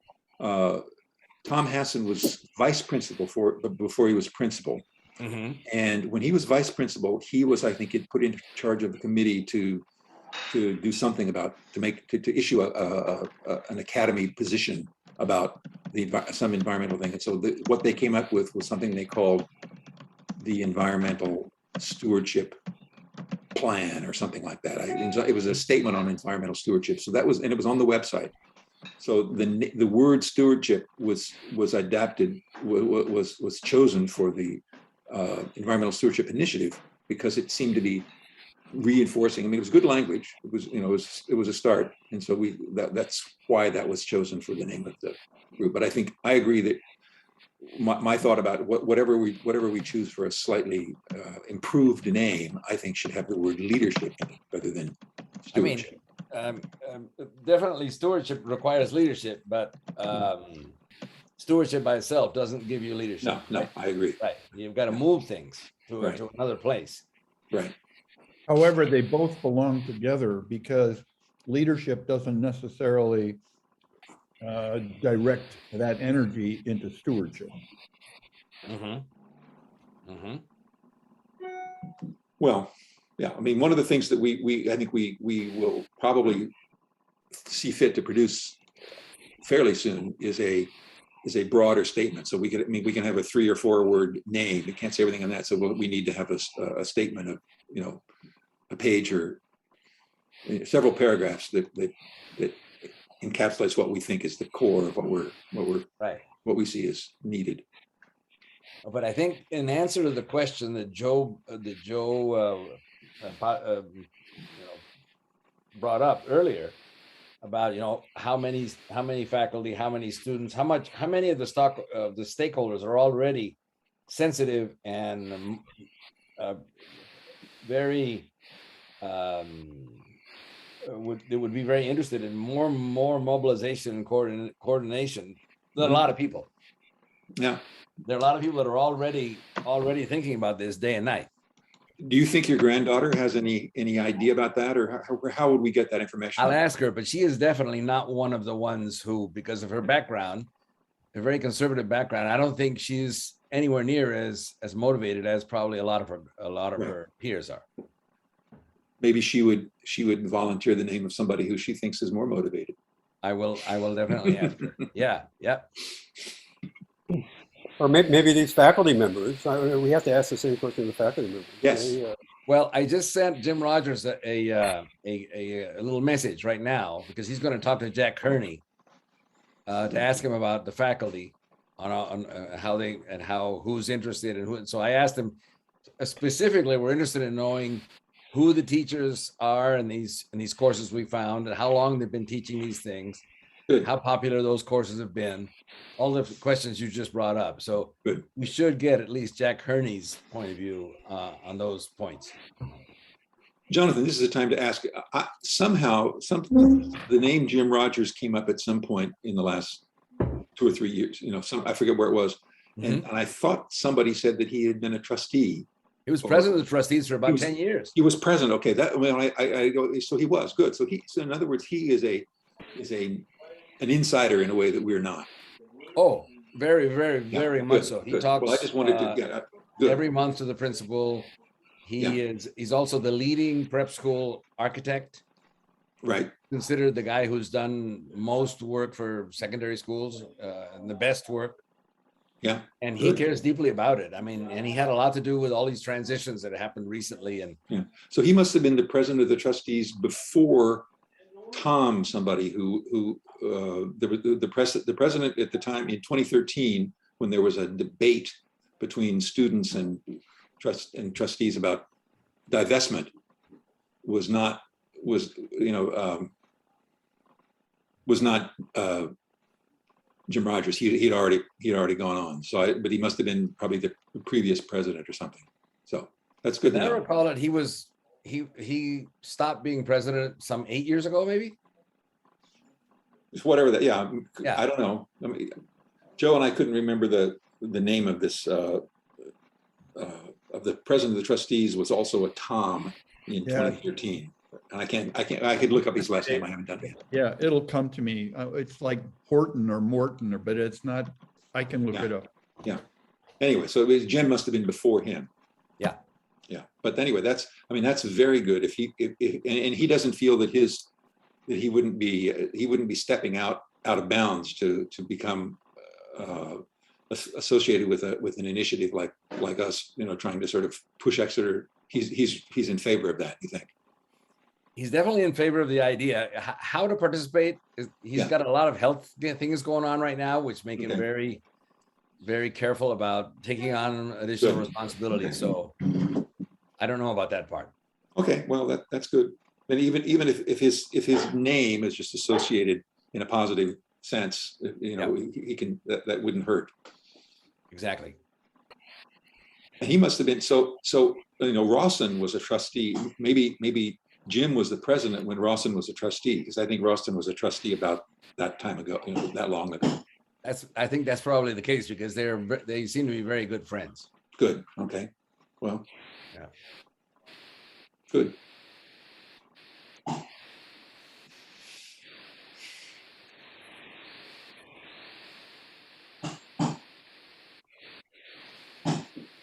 S2: Tom Hassan was vice principal before he was principal. Mm-hmm. And when he was vice principal, he was, I think, put in charge of the committee to do something about to issue an academy position about some environmental thing. And so what they came up with was something they called the Environmental Stewardship Plan or something like that. It was a statement on environmental stewardship. So that was, and it was on the website. So the word stewardship was adapted, was chosen for the Environmental Stewardship Initiative because it seemed to be reinforcing. I mean, it was good language. It was, it was a start, and so that's why that was chosen for the name of the group. But I agree that my thought about whatever we choose for a slightly improved name, I think should have the word leadership in it rather than
S5: I mean,
S2: stewardship.
S5: definitely stewardship requires leadership, but stewardship by itself doesn't give you leadership.
S2: No,
S5: right?
S2: I agree.
S5: Right. You've got to move things
S2: Right.
S5: to another place.
S2: Right.
S3: However, they both belong together because leadership doesn't necessarily direct that energy into stewardship.
S2: Well, yeah. I mean, one of the things that I think we will probably see fit to produce fairly soon is a broader statement. So we can have a 3 or 4 word name. We can't say everything on that. So we need to have a statement of, you know, a page or several paragraphs that encapsulates what we think is the core of what we see as needed.
S5: But I think in answer to the question that Joe brought up earlier about, you know, how many faculty, how many students, how many of the stakeholders are already sensitive and very would be very interested in more mobilization and coordination than a lot of people.
S2: Yeah.
S5: There are a lot of people that are already thinking about this day and night.
S2: Do you think your granddaughter has any idea about that, or how would we get that information?
S5: I'll ask her, but she is definitely not one of the ones who, because of her background, a very conservative background, I don't think she's anywhere near as motivated as probably a lot of her peers are.
S2: Maybe she would volunteer the name of somebody who she thinks is more motivated.
S5: I will definitely ask her. Yeah.
S4: Or maybe these faculty members, we have to ask the same question to the faculty members.
S2: Yes.
S5: Well, I just sent Jim Rogers a little message right now because he's going to talk to Jack Kearney to ask him about the faculty on who's interested and who. So I asked him specifically, we're interested in knowing who the teachers are in these courses we found and how long they've been teaching these things.
S2: Good.
S5: How popular those courses have been, all the questions you just brought up. So
S2: Good.
S5: We should get at least Jack Kearney's point of view on those points.
S2: Jonathan, this is a time to ask. The name Jim Rogers came up at some point in the last 2 or 3 years. You know, I forget where it was, and I thought somebody said that he had been a trustee.
S5: He was president of the trustees for about 10 years.
S2: He was president. Okay, I go. So he was good. So in other words, he is an insider in a way that we're not.
S5: Oh, very, very, very much so. He talks.
S2: Well, I just wanted to get
S5: every month to the principal. He's also the leading prep school architect.
S2: Right.
S5: Considered the guy who's done most work for secondary schools and the best work.
S2: Yeah.
S5: And he cares deeply about it. I mean, and he had a lot to do with all these transitions that happened recently. And
S2: so he must have been the president of the trustees before Tom, somebody who the president at the time in 2013, when there was a debate between students and trustees about divestment, was not Jim Rogers. He'd already gone on. So, but he must have been probably the previous president or something. So that's good.
S5: I recall it. He stopped being president some 8 years ago, maybe.
S2: It's whatever that. Yeah. I don't know. I mean, Joe and I couldn't remember the name of this of the president of the trustees was also a Tom in 2013. And I could look up his last name. I haven't done it yet.
S3: Yeah, it'll come to me. It's like Horton or Morton, but it's not. I can look it up.
S2: Yeah. Anyway, so Jim must have been before him. Yeah. But anyway, that's very good. If he doesn't feel that he wouldn't be stepping out of bounds to become associated with an initiative like us, trying to sort of push Exeter. He's in favor of that, you think?
S5: He's definitely in favor of the idea. How to participate? He's got a lot of health things going on right now, which make him very, very careful about taking on additional responsibility. So I don't know about that part.
S2: Okay, well that's good. And even if his name is just associated in a positive sense, he can that wouldn't hurt.
S5: Exactly.
S2: And he must have been, so, Rawson was a trustee. Maybe Jim was the president when Rawson was a trustee, because I think Rawson was a trustee about that time ago, that long ago.
S5: I think that's probably the case because they seem to be very good friends.
S2: Good, okay. Well,
S5: Yeah.
S2: good.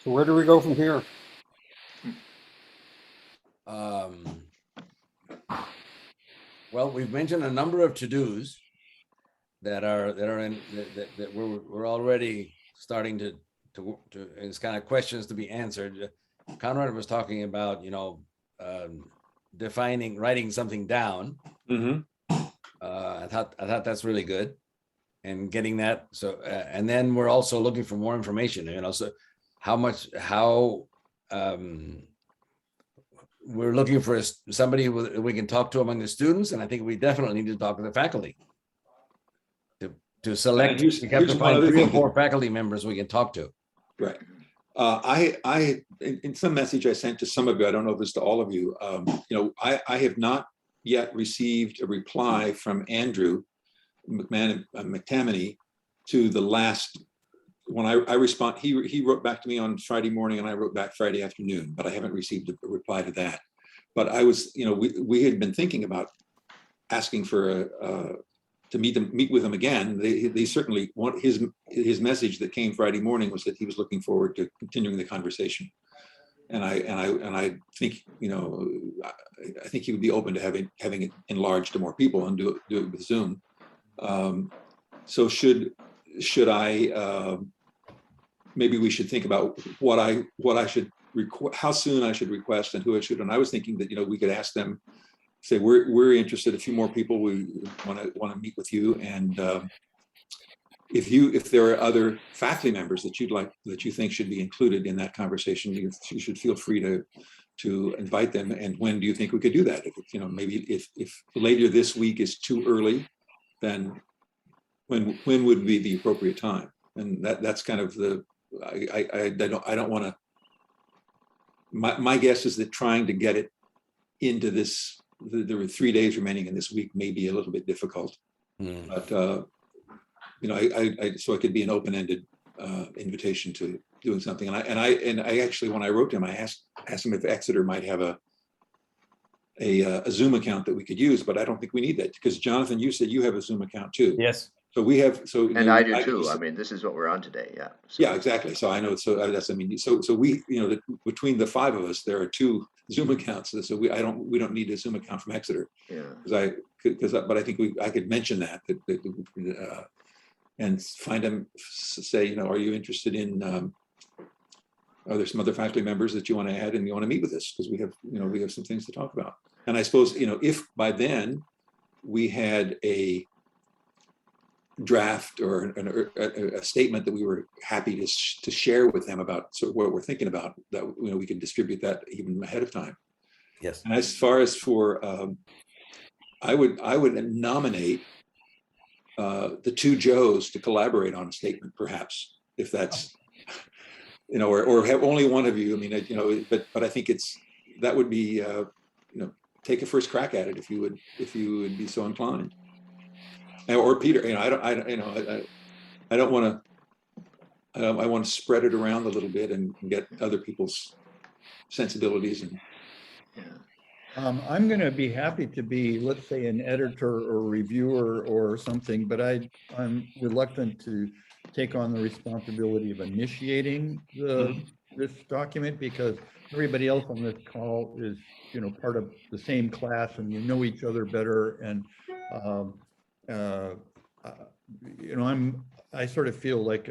S4: So where do we go from here?
S5: Well, we've mentioned a number of to-dos that we're already starting to it's kind of questions to be answered. Conrad was talking about, writing something down.
S2: Mm-hmm.
S5: I thought that's really good, and getting that. So, and then we're also looking for more information. So we're looking for somebody we can talk to among the students, and I think we definitely need to talk to the faculty to select. We have to find 3 or 4 faculty members we can talk to.
S2: Right. I in some message I sent to some of you, I don't know if it's to all of you, I have not yet received a reply from Andrew McTammany to the last, when I respond, he wrote back to me on Friday morning and I wrote back Friday afternoon, but I haven't received a reply to that. But I was, we had been thinking about asking for to meet with him again. They certainly want his message that came Friday morning was that he was looking forward to continuing the conversation. And I think, I think he would be open to having it enlarged to more people and do it with Zoom. So should I, maybe we should think about what I should request, how soon I should request and who I should. And I was thinking that, we could ask them, say, we're interested, a few more people, we want to meet with you. And if there are other faculty members that you think should be included in that conversation, you should feel free to invite them. And when do you think we could do that? If maybe if later this week is too early, then when would be the appropriate time? And that's kind of I don't want to. My guess is that trying to get it into this, there were 3 days remaining in this week, may be a little bit difficult. But so it could be an open-ended invitation to doing something. And I actually, when I wrote him, I asked him if Exeter might have a Zoom account that we could use, but I don't think we need that, because Jonathan, you said you have a Zoom account too.
S5: Yes.
S2: So we have,
S1: And I do too. I mean, this is what we're on today. Yeah. So.
S2: Yeah, exactly. So I know. So so we, between the 5 of us, there are 2 Zoom accounts. So we don't need a Zoom account from Exeter.
S1: Yeah.
S2: But I think I could mention that and find them, say, are you interested in? Are there some other faculty members that you want to add and you want to meet with us? Because we have some things to talk about. And I suppose, if by then we had a draft or a statement that we were happy to share with them about sort of what we're thinking about, that we can distribute that even ahead of time.
S5: Yes.
S2: And as far as for I would nominate the 2 Joes to collaborate on a statement, perhaps, if that's or have only one of you. I mean, but I think that would be take a first crack at it if you would be so inclined. Or Peter, I don't want to. I want to spread it around a little bit and get other people's sensibilities. And
S3: I'm going to be happy to be, let's say, an editor or reviewer or something, but I'm reluctant to take on the responsibility of initiating this document, because everybody else on this call is, part of the same class and each other better. And I sort of feel like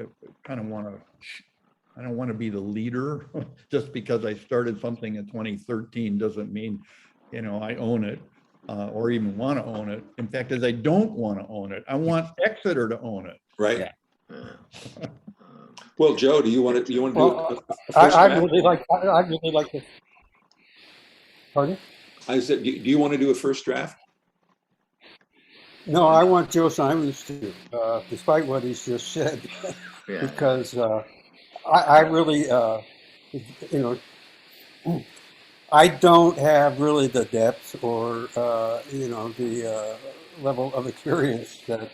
S3: I don't want to be the leader. Just because I started something in 2013 doesn't mean, I own it or even want to own it. In fact, I don't want to own it. I want Exeter to own it.
S2: Right.
S5: Yeah.
S2: Well, Joe, do you want to do
S4: I'd really like to. Pardon?
S2: I said, do you want to do a first draft?
S4: No, I want Joe Simons to, despite what he's just said,
S1: Yeah.
S4: because I really, you know, I don't have really the depth or, you know, the level of experience that,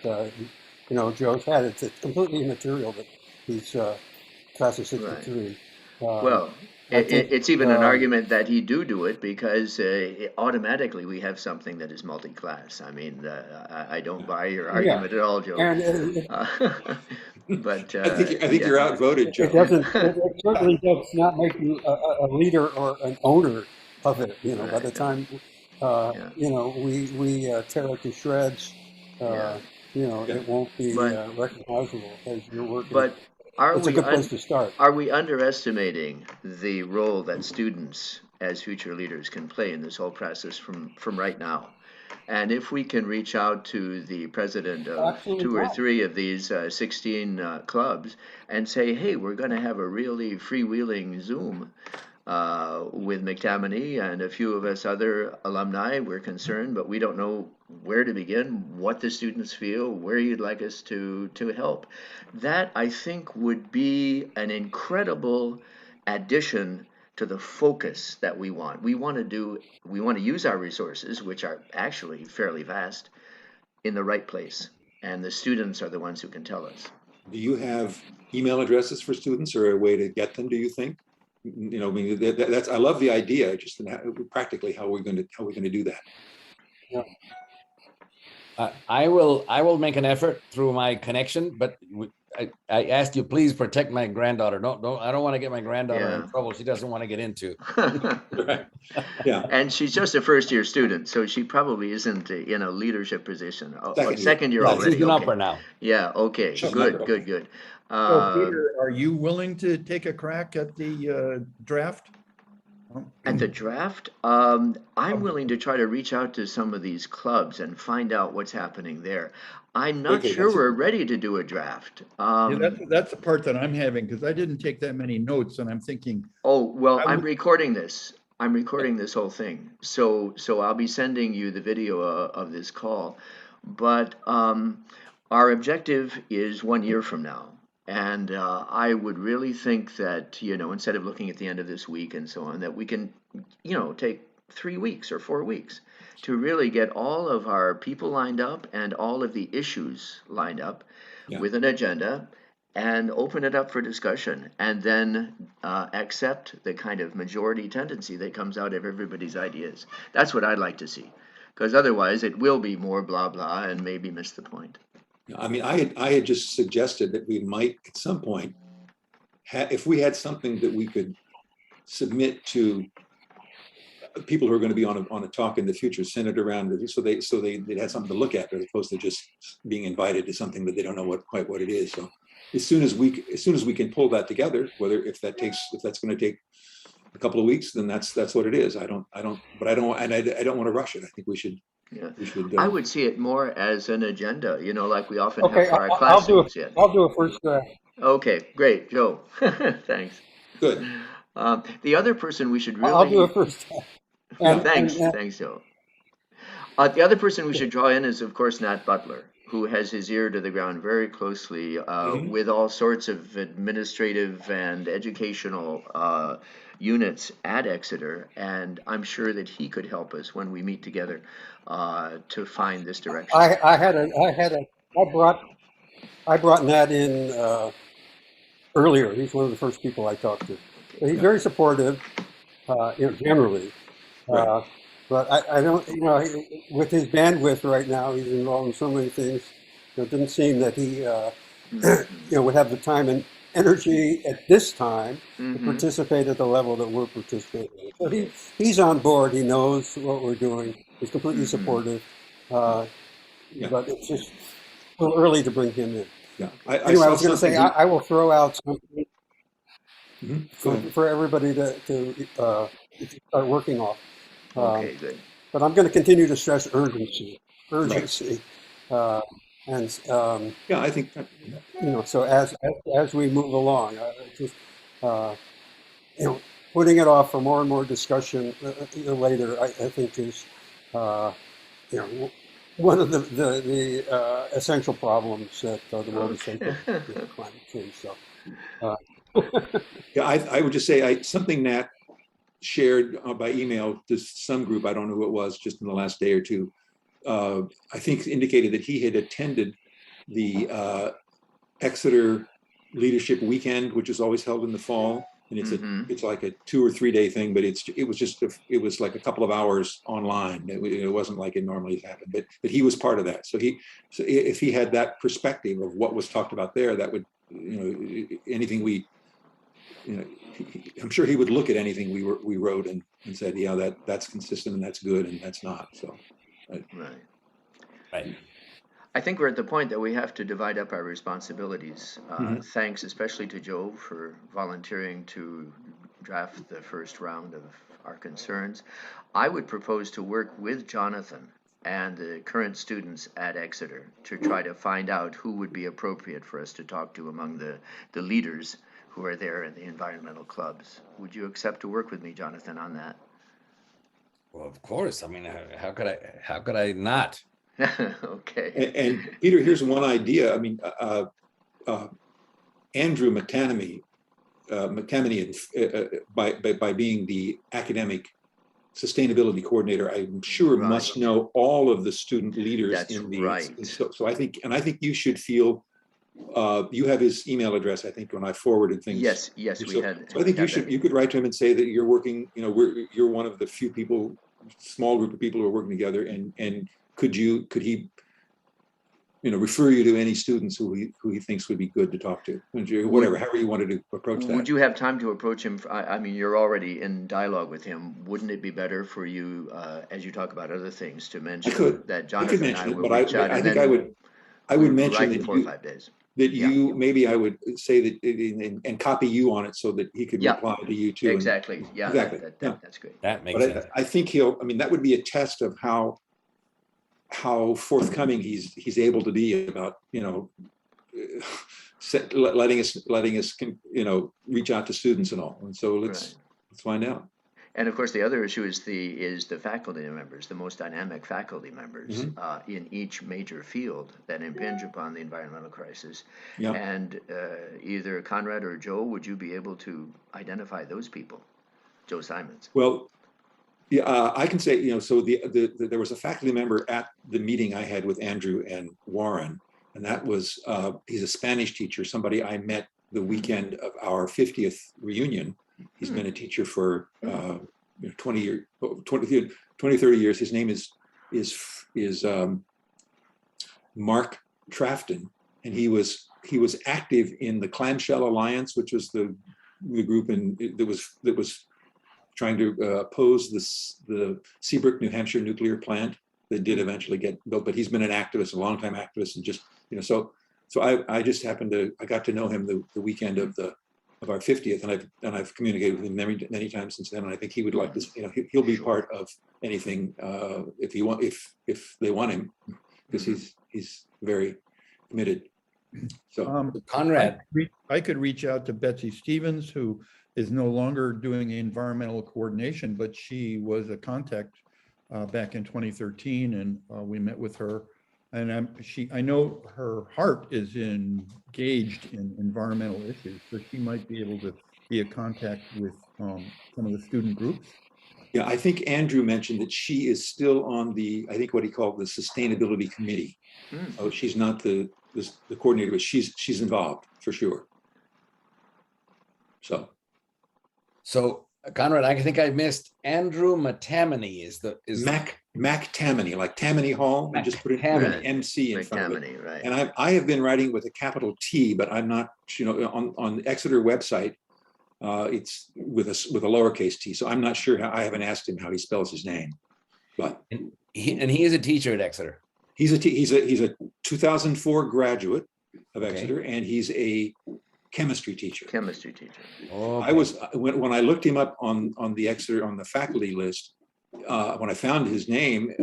S4: you know, Joe's had. It's completely immaterial that he's class of
S1: Right.
S4: 63.
S1: Well,
S4: I think,
S1: it's even an argument that he do it because automatically we have something that is multi-class. I mean, I don't buy your
S4: yeah.
S1: argument at all, Joe.
S4: And
S1: Uh, but
S2: I think
S1: yeah,
S2: you're outvoted,
S4: it
S2: Joe.
S4: doesn't, it certainly does not make you a leader or an owner of it. You know, by the
S1: right. No,
S4: time,
S1: yeah,
S4: you know, we tear it to shreds,
S1: yeah.
S4: you know,
S2: Yeah.
S4: it won't be
S1: But
S4: recognizable as you're working.
S1: but are
S4: It's a
S1: we
S4: good place to start.
S1: are we underestimating the role that students as future leaders can play in this whole process from right now? And if we can reach out to the president of
S4: Absolutely
S1: two or
S4: not.
S1: three of these 16 clubs and say, hey, we're going to have a really freewheeling Zoom with McTammany and a few of us other alumni, we're concerned, but we don't know where to begin, what the students feel, where you'd like us to help. That, I think, would be an incredible addition to the focus that we want. We want to use our resources, which are actually fairly vast, in the right place. And the students are the ones who can tell us.
S2: Do you have email addresses for students or a way to get them, do you think? You know, I mean, that's, I love the idea, just practically how we're going to do that.
S4: Yeah.
S5: I will make an effort through my connection, but I asked you, please protect my granddaughter. I don't want to get my granddaughter in
S1: Yeah.
S5: trouble she doesn't want to get into.
S2: Right. Yeah.
S1: And she's just a first year student, so she probably isn't in a leadership position. Oh,
S2: Second year.
S1: second year
S5: Yeah, she's
S1: already.
S5: an
S1: Okay.
S5: upper now.
S1: Yeah. Okay.
S2: She's an upper.
S1: Good.
S2: Okay.
S1: Good. Good.
S3: So Peter, are you willing to take a crack at the draft?
S1: At the draft, I'm willing to try to reach out to some of these clubs and find out what's happening there. I'm not
S2: Okay,
S1: sure
S2: that's
S1: we're ready to do a draft.
S3: Yeah, that's the part that I'm having because I didn't take that many notes and I'm thinking,
S1: Oh, well,
S3: I
S1: I'm
S3: would,
S1: recording this. I'm recording this whole thing. So I'll be sending you the video of this call. But our objective is 1 year from now. And I would really think that, instead of looking at the end of this week and so on, that we can, take 3 weeks or 4 weeks to really get all of our people lined up and all of the issues lined up
S2: yeah.
S1: with an agenda and open it up for discussion and then accept the kind of majority tendency that comes out of everybody's ideas. That's what I'd like to see, because otherwise it will be more blah blah and maybe miss the point.
S2: I mean, I had just suggested that we might at some point, if we had something that we could submit to people who are going to be on a talk in the future, send it around so they'd have something to look at as opposed to just being invited to something that they don't know quite what it is. So as soon as we can pull that together, whether if that's going to take a couple of weeks, then that's what it is. I don't want to rush it. I think we should.
S1: Yeah,
S2: We should.
S1: I would see it more as an agenda, like we often have
S4: Okay,
S1: for our class Zooms. Yeah.
S4: I'll do a first draft.
S1: Okay, great, Joe. Thanks.
S2: Good.
S1: The other person we should
S4: I'll do a
S1: really.
S4: first draft.
S2: Yeah.
S1: Thanks, Joe. The other person we should draw in is, of course, Nat Butler, who has his ear to the ground very closely with all sorts of administrative and educational units at Exeter, and I'm sure that he could help us when we meet together to find this direction.
S4: I brought Nat in earlier. He's one of the first people I talked to. But he's very supportive, generally.
S2: Right.
S4: But I don't, with his bandwidth right now, he's involved in so many things. It didn't seem that he, would have the time and energy at this time to participate at the level that we're participating. So he's on board. He knows what we're doing. He's completely supportive. But it's just a little early to bring him in.
S2: Yeah.
S4: I was going to say I will throw out something for everybody to start working off.
S1: Okay, good.
S4: But I'm going to continue to stress urgency.
S2: Right. Yeah, I think.
S4: So as we move along, just putting it off for more and more discussion later, I think is one of the essential problems that the world is facing with climate change. So
S2: Yeah, I would just say something Nat shared by email to some group, I don't know who it was, just in the last day or two, I think indicated that he had attended the Exeter Leadership Weekend, which is always held in the fall. And it's like a 2 or 3 day thing, but it was like a couple of hours online. It wasn't like it normally happened, but he was part of that. So if he had that perspective of what was talked about there, that would, anything we, I'm sure he would look at anything we wrote and said, yeah, that's consistent and that's good and that's not. So,
S1: Right.
S5: Right.
S1: I think we're at the point that we have to divide up our responsibilities.
S2: Mhm.
S1: Thanks especially to Joe for volunteering to draft the first round of our concerns. I would propose to work with Jonathan and the current students at Exeter to try to find out who would be appropriate for us to talk to among the leaders who are there in the environmental clubs. Would you accept to work with me, Jonathan, on that?
S5: Well, of course. I mean, how could I not?
S1: Okay.
S2: And Peter, here's one idea. I mean, Andrew McTamney, by being the academic sustainability coordinator, I'm sure must
S1: Right.
S2: know all of the student leaders
S1: That's
S2: in the.
S1: right.
S2: So I think you should feel. You have his email address, I think, when I forwarded things.
S1: Yes, we
S2: So,
S1: had.
S2: so I think you could write to him and say that you're working. You're one of the few people, small group of people who are working together, and could he refer you to any students who he thinks would be good to talk to, whatever, however you wanted to approach that.
S1: Would you have time to approach him? I mean, you're already in dialogue with him. Wouldn't it be better for you, as you talk about other things, to mention that
S2: I could
S1: Jonathan and I
S2: mention it,
S1: will
S2: but
S1: reach out
S2: I
S1: and
S2: think
S1: then
S2: I
S1: we
S2: would mention
S1: write in
S2: that
S1: 4 or 5 days? Yeah.
S2: maybe I would say that and copy you on it so that he could
S1: Yeah,
S2: reply to you too.
S1: exactly. Yeah,
S2: Exactly. Yeah.
S1: that's great.
S5: That makes
S2: But
S5: sense.
S2: I think I mean, that would be a test of how forthcoming he's able to be about, letting us reach out to students and all. And so let's find out.
S1: And of course, the other issue is the faculty members, the most dynamic faculty members in each major field that impinge upon the environmental crisis.
S2: Yeah.
S1: And either Conrad or Joe, would you be able to identify those people? Joe Simons.
S2: Well, yeah, I can say, so there was a faculty member at the meeting I had with Andrew and Warren, and that was, he's a Spanish teacher, somebody I met the weekend of our 50th reunion. He's been a teacher for 20, 30 years. His name is Mark Trafton, and he was active in the Clamshell Alliance, which was the group that was trying to oppose the Seabrook, New Hampshire nuclear plant that did eventually get built. But he's been an activist, a longtime activist, and just so I just happened to I got to know him the weekend of our 50th, and I've communicated with him many times since then. And I think he would like this. He'll be part of anything if they want him, because he's very committed. So
S5: Conrad.
S3: I could reach out to Betsy Stevens, who is no longer doing environmental coordination, but she was a contact back in 2013, and we met with her. And I know her heart is engaged in environmental issues, so she might be able to be a contact with some of the student groups.
S2: Yeah, I think Andrew mentioned that she is still on I think what he called the sustainability committee. Oh, she's not the coordinator, but she's involved for sure.
S5: So Conrad, I think I missed Andrew McTamney is
S2: Mac Tammany, like Tammany Hall.
S5: Mac
S2: Just put an
S5: Tammany.
S2: MC in front of it.
S1: Right.
S2: And I have been writing with a capital T, but I'm not, on the Exeter website, it's with a lowercase t. So I'm not sure I haven't asked him how he spells his name, but
S5: he is a teacher at Exeter.
S2: he's a 2004 graduate of Exeter, and he's a chemistry teacher.
S5: Okay.
S2: I was when I looked him up on the Exeter on the faculty list. When I found his name,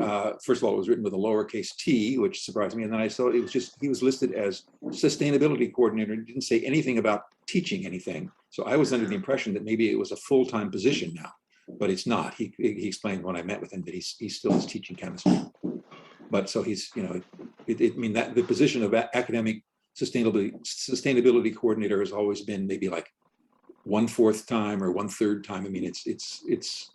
S2: first of all, it was written with a lowercase t, which surprised me, and then I saw it was just he was listed as sustainability coordinator. It didn't say anything about teaching anything, so I was under the impression that maybe it was a full-time position now, but it's not. He explained when I met with him that he still is teaching chemistry, but so he's I mean that the position of academic sustainability coordinator has always been maybe like 1/4 time or 1/3 time. I mean, it's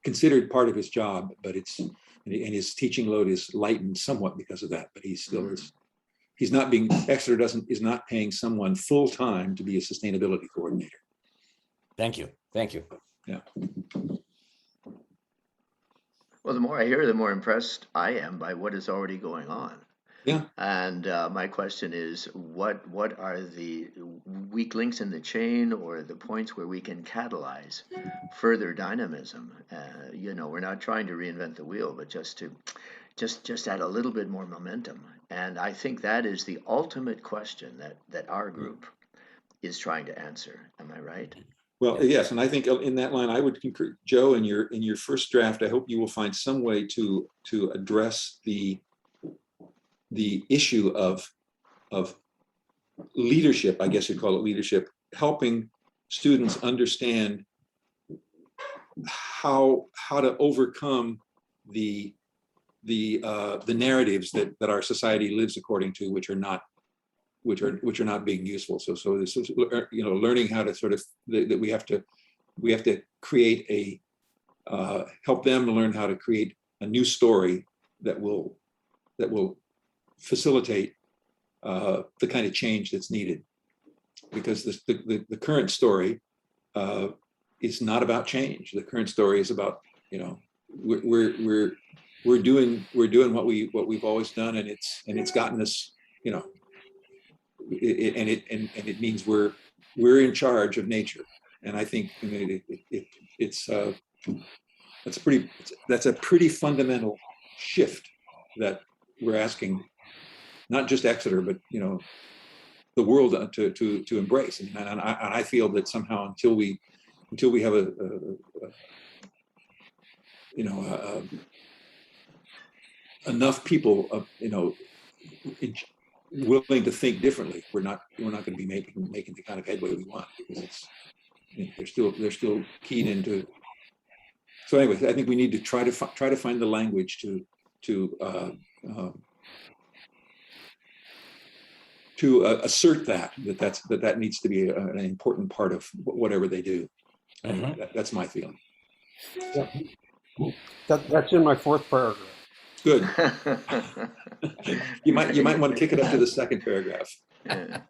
S2: considered part of his job, but and his teaching load is lightened somewhat because of that. But he still is. He's not being Exeter is not paying someone full time to be a sustainability coordinator.
S5: Thank you. Thank you.
S2: Yeah.
S1: Well, the more I hear, the more impressed I am by what is already going on.
S2: Yeah.
S1: And my question is, what are the weak links in the chain, or the points where we can catalyze further dynamism? You know, we're not trying to reinvent the wheel, but just add a little bit more momentum. And I think that is the ultimate question that our group is trying to answer. Am I right?
S2: Well, yes, and I think in that line, I would concur, Joe. In your first draft, I hope you will find some way to address the issue of leadership. I guess you'd call it leadership, helping students understand how to overcome the narratives that our society lives according to, which are not being useful. So this is, you know, learning how to sort of that we have to create help them learn how to create a new story that will facilitate the kind of change that's needed, because the current story is not about change. The current story is about, you know, we're doing what we've always done, and it's gotten us, you know, it means we're in charge of nature. And I think, I mean, that's a pretty fundamental shift that we're asking not just Exeter, but, you know, the world to embrace. And I feel that somehow until we have enough people, you know, willing to think differently, we're not going to be making the kind of headway we want, because it's, you know, they're still keyed into. So anyway, I think we need to try to find the language to assert that needs to be an important part of whatever they do. Anyway, that's my feeling.
S4: Yeah. That's in my 4th paragraph.
S2: Good. You might want to kick it up to the 2nd paragraph.
S1: Yeah.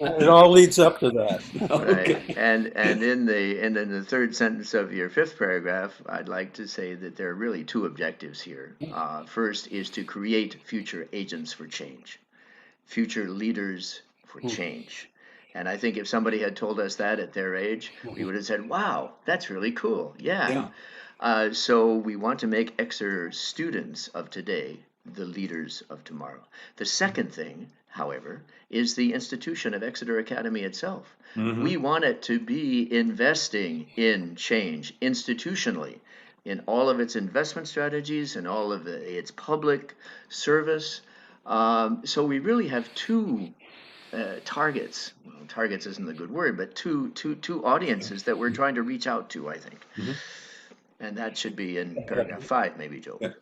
S4: It all leads up to that.
S1: Right.
S2: Okay.
S1: And in the 3rd sentence of your 5th paragraph, I'd like to say that there are really 2 objectives here. First is to create future agents for change, future leaders for change. And I think if somebody had told us that at their age, we would have said, wow, that's really cool. Yeah. So we want to make Exeter students of today the leaders of tomorrow. The second thing, however, is the institution of Exeter Academy itself.
S2: Mm-hmm.
S1: We want it to be investing in change institutionally, in all of its investment strategies and all of its public service. So we really have 2 targets. Well, targets isn't a good word, but two audiences that we're trying to reach out to, I think.
S2: Mm-hmm.
S1: And that should be in paragraph 5, maybe, Joe.
S2: Yeah.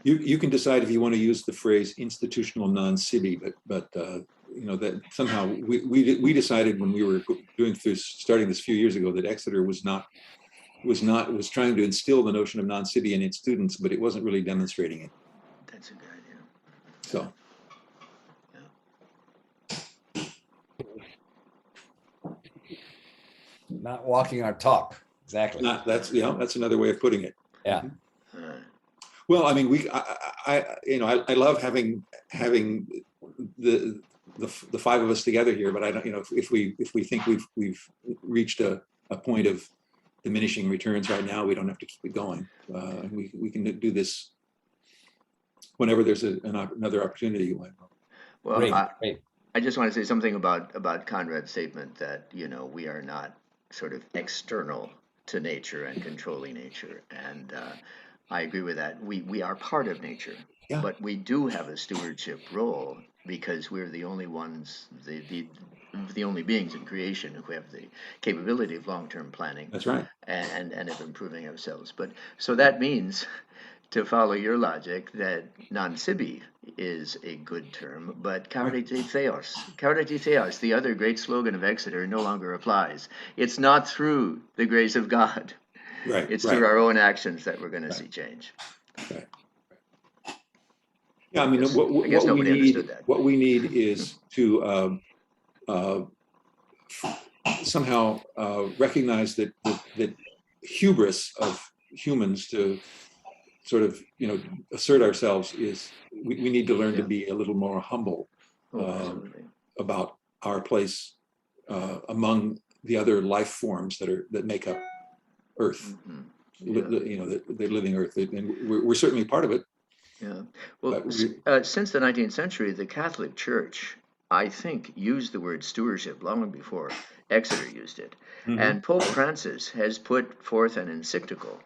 S2: You can decide if you want to use the phrase institutional non-city, but you know, that somehow we decided when we were starting this a few years ago, that Exeter was trying to instill the notion of non-city in its students, but it wasn't really demonstrating it.
S1: That's a good idea.
S2: So.
S5: Not walking our talk. Exactly.
S2: That's another way of putting it.
S5: Yeah.
S2: Well, I mean, I love having the 5 of us together here, but I don't, you know, if we think we've reached a point of diminishing returns right now, we don't have to keep it going. And we can do this whenever there's another opportunity.
S1: Well,
S5: Great.
S1: I just want to say something about Conrad's statement that, you know, we are not sort of external to nature and controlling nature. And I agree with that. We are part of nature,
S2: yeah.
S1: But we do have a stewardship role, because we're the only ones, the only beings in creation who have the capability of long-term planning.
S2: That's right.
S1: And of improving ourselves. But so that means to follow your logic that non-sibi is a good term, but Theos, the other great slogan of Exeter, no longer applies. It's not through the grace of God.
S2: Right,
S1: It's
S2: right,
S1: through our own actions that we're going to
S2: right.
S1: see change.
S2: right. Yeah, I mean,
S1: I guess nobody understood that.
S2: what we need is to uh, somehow recognize that hubris of humans to sort of, assert ourselves is, we need to learn to
S1: Yeah.
S2: be a little more humble
S1: Oh, absolutely.
S2: about our place among the other life forms that make up Earth.
S1: Mhm.
S2: The living Earth, and we're certainly part of it.
S1: Yeah. Well,
S2: But
S1: since the 19th century, the Catholic Church, I think, used the word stewardship long before Exeter used it.
S2: Mhm.
S1: And Pope Francis has put forth an encyclical,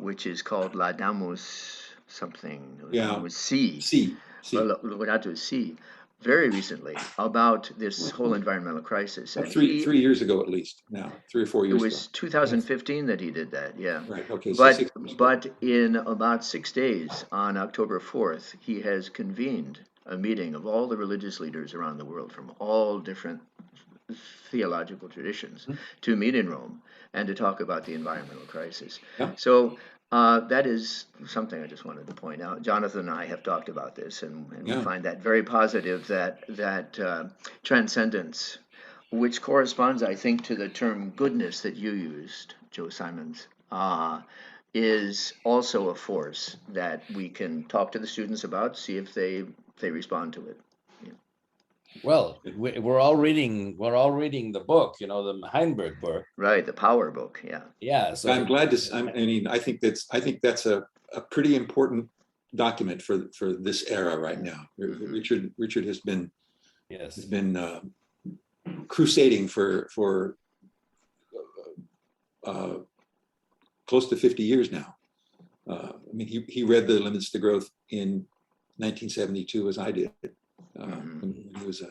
S1: which is called Laudamus something,
S2: Yeah,
S1: Laudamus Si,
S2: see,
S1: Laudato Si, very recently about this whole environmental crisis.
S2: like
S1: And
S2: three years ago at least. Now, 3 or 4
S1: it
S2: years ago.
S1: was 2015 that he did that, yeah.
S2: Right. Okay. So
S1: But
S2: 6 years ago.
S1: but in about 6 days, on October 4th, he has convened a meeting of all the religious leaders around the world from all different theological traditions
S2: Mhm.
S1: to meet in Rome and to talk about the environmental crisis.
S2: Yeah.
S1: So that is something I just wanted to point out. Jonathan and I have talked about this, and we
S2: Yeah.
S1: find that very positive, that transcendence, which corresponds, I think, to the term goodness that you used, Joe Simons, is also a force that we can talk to the students about, see if they respond to it.
S5: Well, we're all reading the book, the Heinberg book.
S1: Right, the power book, yeah.
S5: Yeah. So
S2: I'm glad to. I mean, I think that's a pretty important document for this era right now. Richard has been
S5: yes.
S2: Crusading for close to 50 years now. I mean, he read The Limits to Growth in 1972, as I did, when he was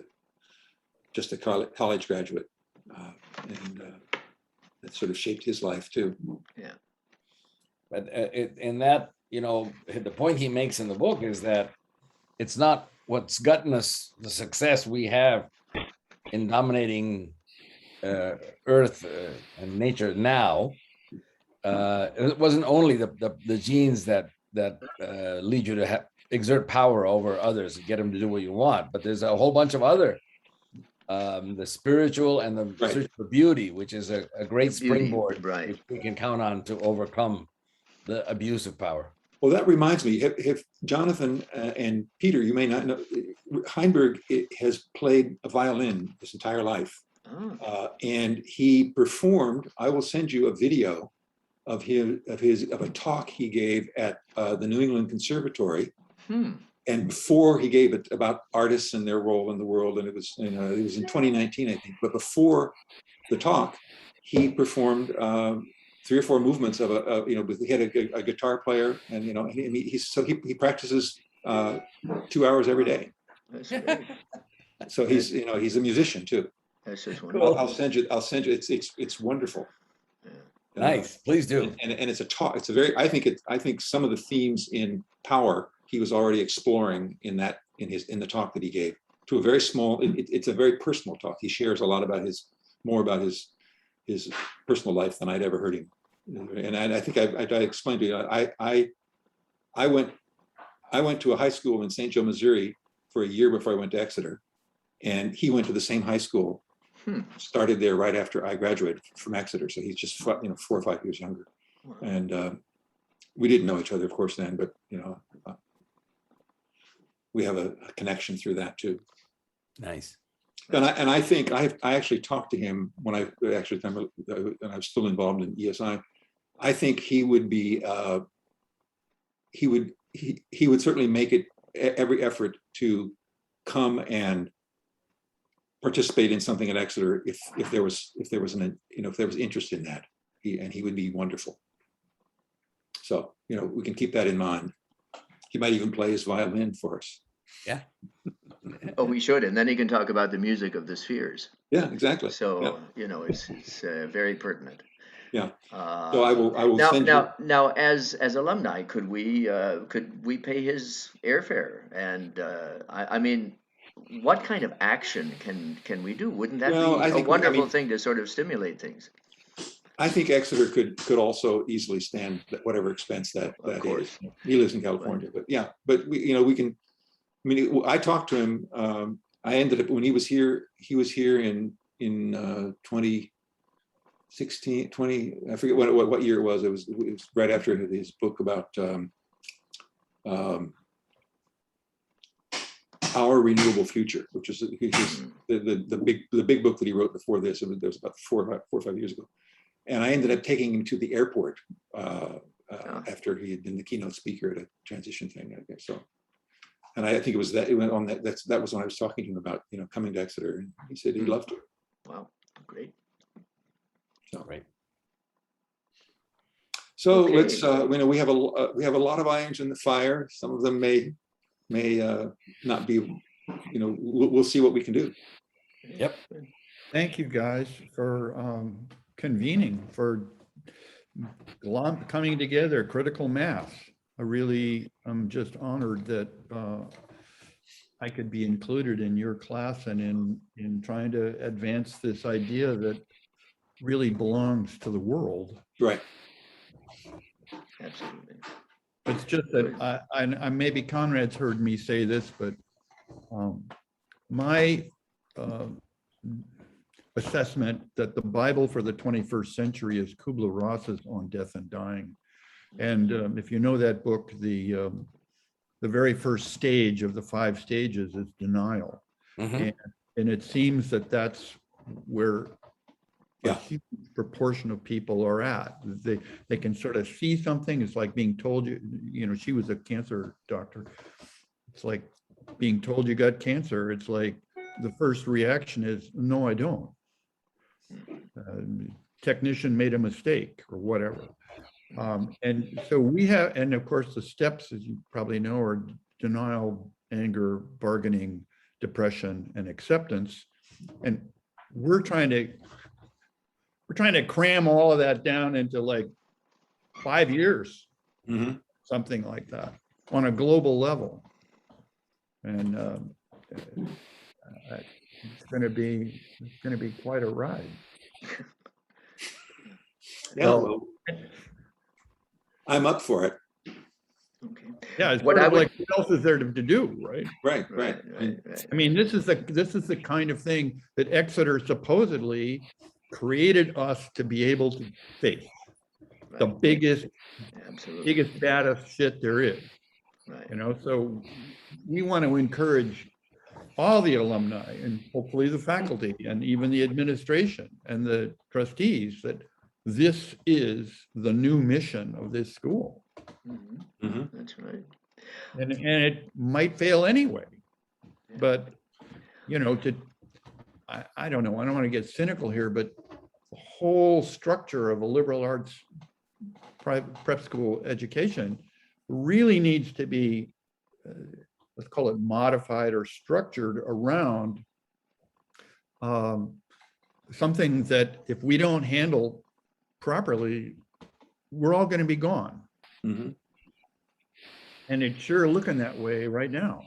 S2: just a college graduate, and that sort of shaped his life too.
S1: Yeah.
S5: But in that, the point he makes in the book is that it's not what's gotten us the success we have in dominating Earth and nature now. It wasn't only the genes that lead you to exert power over others and get them to do what you want, but there's a whole bunch of other, the spiritual and the
S2: Right.
S5: search for beauty, which is a great
S1: Beauty,
S5: springboard,
S1: right.
S5: which we can count on to overcome the abuse of power.
S2: Well, that reminds me, if Jonathan and Peter, you may not know, Heinberg has played a violin his entire life.
S1: Oh.
S2: And he performed, I will send you a video of a talk he gave at the New England Conservatory. And before he gave it about artists and their role in the world, and it was in 2019, I think. But before the talk, he performed 3 or 4 movements of he had a guitar player, and he practices 2 hours every day.
S1: That's great.
S2: So he's a musician too.
S1: That's just wonderful.
S2: I'll send you. It's wonderful.
S5: Nice, please do.
S2: And it's a talk. It's a very. I think some of the themes in Power he was already exploring in the talk that he gave to a very small. It's a very personal talk. He shares a lot about more about his personal life than I'd ever heard him. And I think I explained to you. I went to a high school in St. Joe, Missouri, for a year before I went to Exeter, and he went to the same high school. Started there right after I graduated from Exeter, so he's just 4 or 5 years younger.
S1: Wow.
S2: And we didn't know each other, of course, then, but we have a connection through that too.
S5: Nice.
S2: And I think I actually talked to him when I was still involved in ESI. I think he would be he would certainly make it every effort to come and participate in something at Exeter if there was interest in that, he would be wonderful. So we can keep that in mind. He might even play his violin for us.
S5: Yeah.
S1: Oh, we should, and then he can talk about the music of the spheres.
S2: Yeah, exactly.
S1: So
S2: yeah.
S1: it's very pertinent.
S2: Yeah. So I will
S1: Now,
S2: send you.
S1: as alumni, could we pay his airfare? And I mean, what kind of action can we do? Wouldn't that
S2: Well,
S1: be
S2: I
S1: a
S2: think I
S1: wonderful
S2: mean
S1: thing to sort of stimulate things?
S2: I think Exeter could also easily stand whatever expense that
S1: Of
S2: that is.
S1: course.
S2: He lives in
S1: But,
S2: California, but yeah, but we can. I mean, I talked to him. I ended up when he was here. He was here in 2016, 20. I forget what year it was. It was right after his book about um, Our Renewable Future, which is the big book that he wrote before this. It was about 4 or 5 years ago. And I ended up taking him to the airport after he had been the keynote speaker at a transition thing. I guess so. And I think it was that it went on that was when I was talking to him about coming to Exeter, and he said he'd love to.
S1: wow, great.
S2: So
S5: Right.
S2: so
S1: Okay.
S2: let's we have a lot of irons in the fire. Some of them may not be. We'll see what we can do.
S5: Yep.
S3: Thank you guys for convening, for coming together, critical mass. I really am just honored that I could be included in your class and in trying to advance this idea that really belongs to the world.
S2: Right.
S1: Absolutely.
S3: It's just that I maybe Conrad's heard me say this, but my assessment that the Bible for the 21st century is Kubler-Ross's On Death and Dying. And if you know that book, the very first stage of the 5 stages is denial.
S5: Mhm.
S3: And it seems that that's where a huge proportion of people are at. They can sort of see something. It's like being told she was a cancer doctor. It's like being told you got cancer. It's like the first reaction is, no, I don't. Technician made a mistake or whatever. And so we have, and of course the steps, as you probably know, are denial, anger, bargaining, depression, and acceptance. And we're trying to cram all of that down into like 5 years, something like that, on a global level. And it's going to be quite a ride.
S2: Yeah, well, I'm up for it.
S1: Okay.
S3: Yeah, it's
S1: What
S3: sort
S1: I
S3: of
S1: would-
S3: like what else is there to do, right?
S2: Right.
S1: Right.
S3: I mean, this is the kind of thing that Exeter supposedly created us to be able to face. The
S1: Right.
S3: biggest,
S1: Absolutely.
S3: baddest shit there is.
S1: Right.
S3: So we want to encourage all the alumni and hopefully the faculty and even the administration and the trustees that this is the new mission of this school.
S1: That's right.
S3: And it might fail anyway, but I don't know, I don't want to get cynical here, but the whole structure of a liberal arts prep school education really needs to be, let's call it modified or structured around something that if we don't handle properly, we're all going to be gone. And it's sure looking that way right now.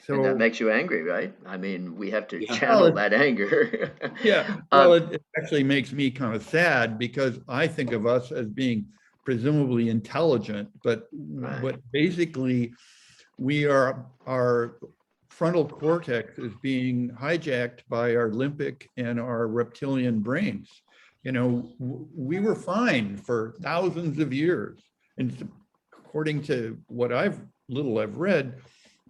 S3: So,
S1: and that makes you angry, right? I mean, we have to
S2: Yeah.
S1: channel that anger.
S3: yeah, well, it actually makes me kind of sad because I think of us as being presumably intelligent, but basically our frontal cortex is being hijacked by our limbic and our reptilian brains. We were fine for thousands of years. And according to what I've read,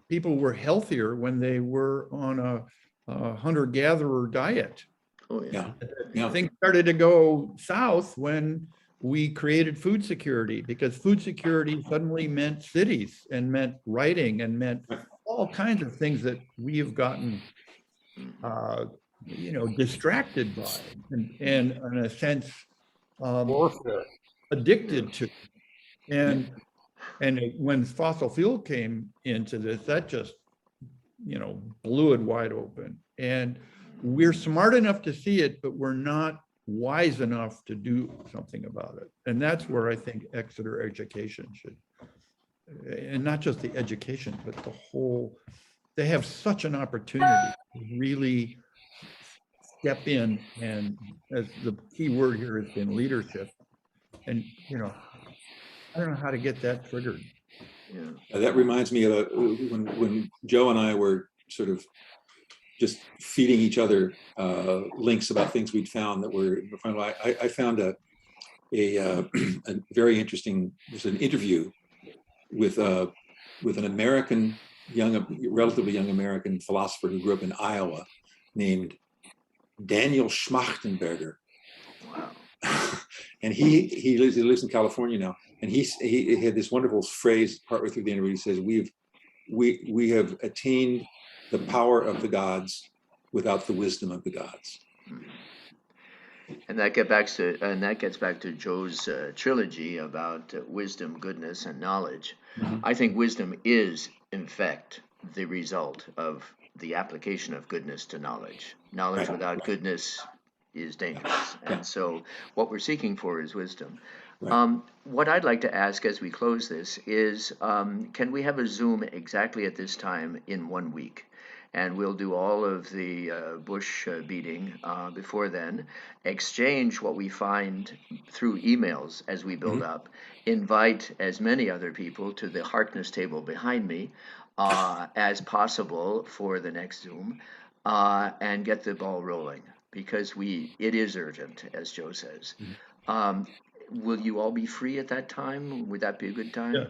S3: people were healthier when they were on a hunter-gatherer diet.
S1: Oh, yeah.
S3: Things started to go south when we created food security, because food security suddenly meant cities and meant writing and meant all kinds of things that we have gotten distracted by and in a sense addicted to. And when fossil fuel came into this, that just blew it wide open. And we're smart enough to see it, but we're not wise enough to do something about it. And that's where I think Exeter education should, and not just the education, but the whole, they have such an opportunity to really step in, and as the key word here has been leadership. And, I don't know how to get that triggered.
S1: Yeah.
S2: That reminds me of when Joe and I were sort of just feeding each other links about things we'd found that were. I found a very interesting. There's an interview with an American relatively young American philosopher who grew up in Iowa, named Daniel Schmachtenberger.
S1: Wow.
S2: And he lives in California now, and he had this wonderful phrase partway through the interview. He says, we have attained the power of the gods without the wisdom of the gods.
S1: And that gets back to Joe's trilogy about wisdom, goodness, and knowledge.
S2: Mhm.
S1: I think wisdom is, in fact, the result of the application of goodness to knowledge. Knowledge
S2: Right,
S1: without
S2: right.
S1: goodness is dangerous.
S2: Yeah.
S1: And so what we're seeking for is wisdom.
S2: Right.
S1: What I'd like to ask as we close this is, can we have a Zoom exactly at this time in 1 week? And we'll do all of the bush beating before then, exchange what we find through emails as we build up, invite as many other people to the Harkness table behind me as possible for the next Zoom, and get the ball rolling, because it is urgent, as Joe says. Will you all be free at that time? Would that be a good time?
S3: Yeah,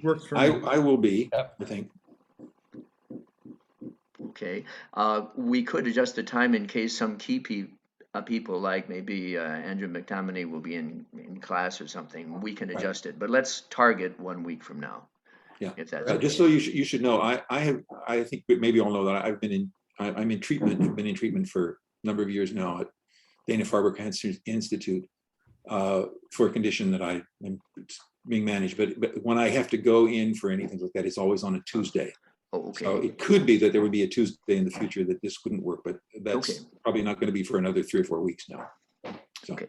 S3: works for me.
S2: I will be,
S5: Yep.
S2: I think.
S1: Okay. We could adjust the time in case some key people, like maybe Andrew McTamaney, will be in class or something. We can
S2: Right.
S1: adjust it, but let's target 1 week from now.
S2: Yeah.
S1: If that's
S2: Just so you should know, I think maybe all know that I'm in treatment. I've been in treatment for a number of years now at Dana-Farber Cancer Institute for a condition that I am being managed. But when I have to go in for anything like that, it's always on a Tuesday.
S1: Oh, okay.
S2: So it could be that there would be a Tuesday in the future that this wouldn't work, but that's
S1: Okay.
S2: probably not going to be for another 3 or 4 weeks now. So
S1: Okay.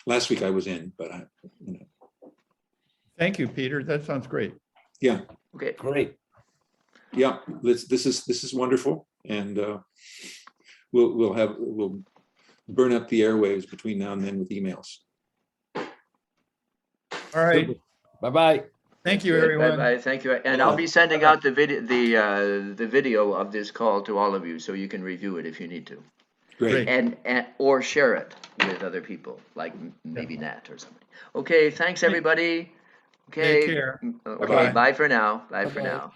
S2: last week I was in, but
S3: Thank you, Peter. That sounds great.
S2: yeah,
S1: Okay.
S5: Great.
S2: yeah. This is wonderful, and we'll burn up the airwaves between now and then with emails.
S3: All right.
S5: Bye-bye.
S3: Thank you,
S1: Good.
S3: everyone.
S1: Bye-bye. Thank you. And I'll be sending out the video of this call to all of you, so you can review it if you need to,
S2: Great.
S1: and or share it with other people, like maybe Nat or something. Okay. Thanks, everybody. Okay.
S3: Take care.
S1: Okay.
S2: Bye-bye.
S1: Bye for now. Bye for
S5: Bye-bye.
S1: now.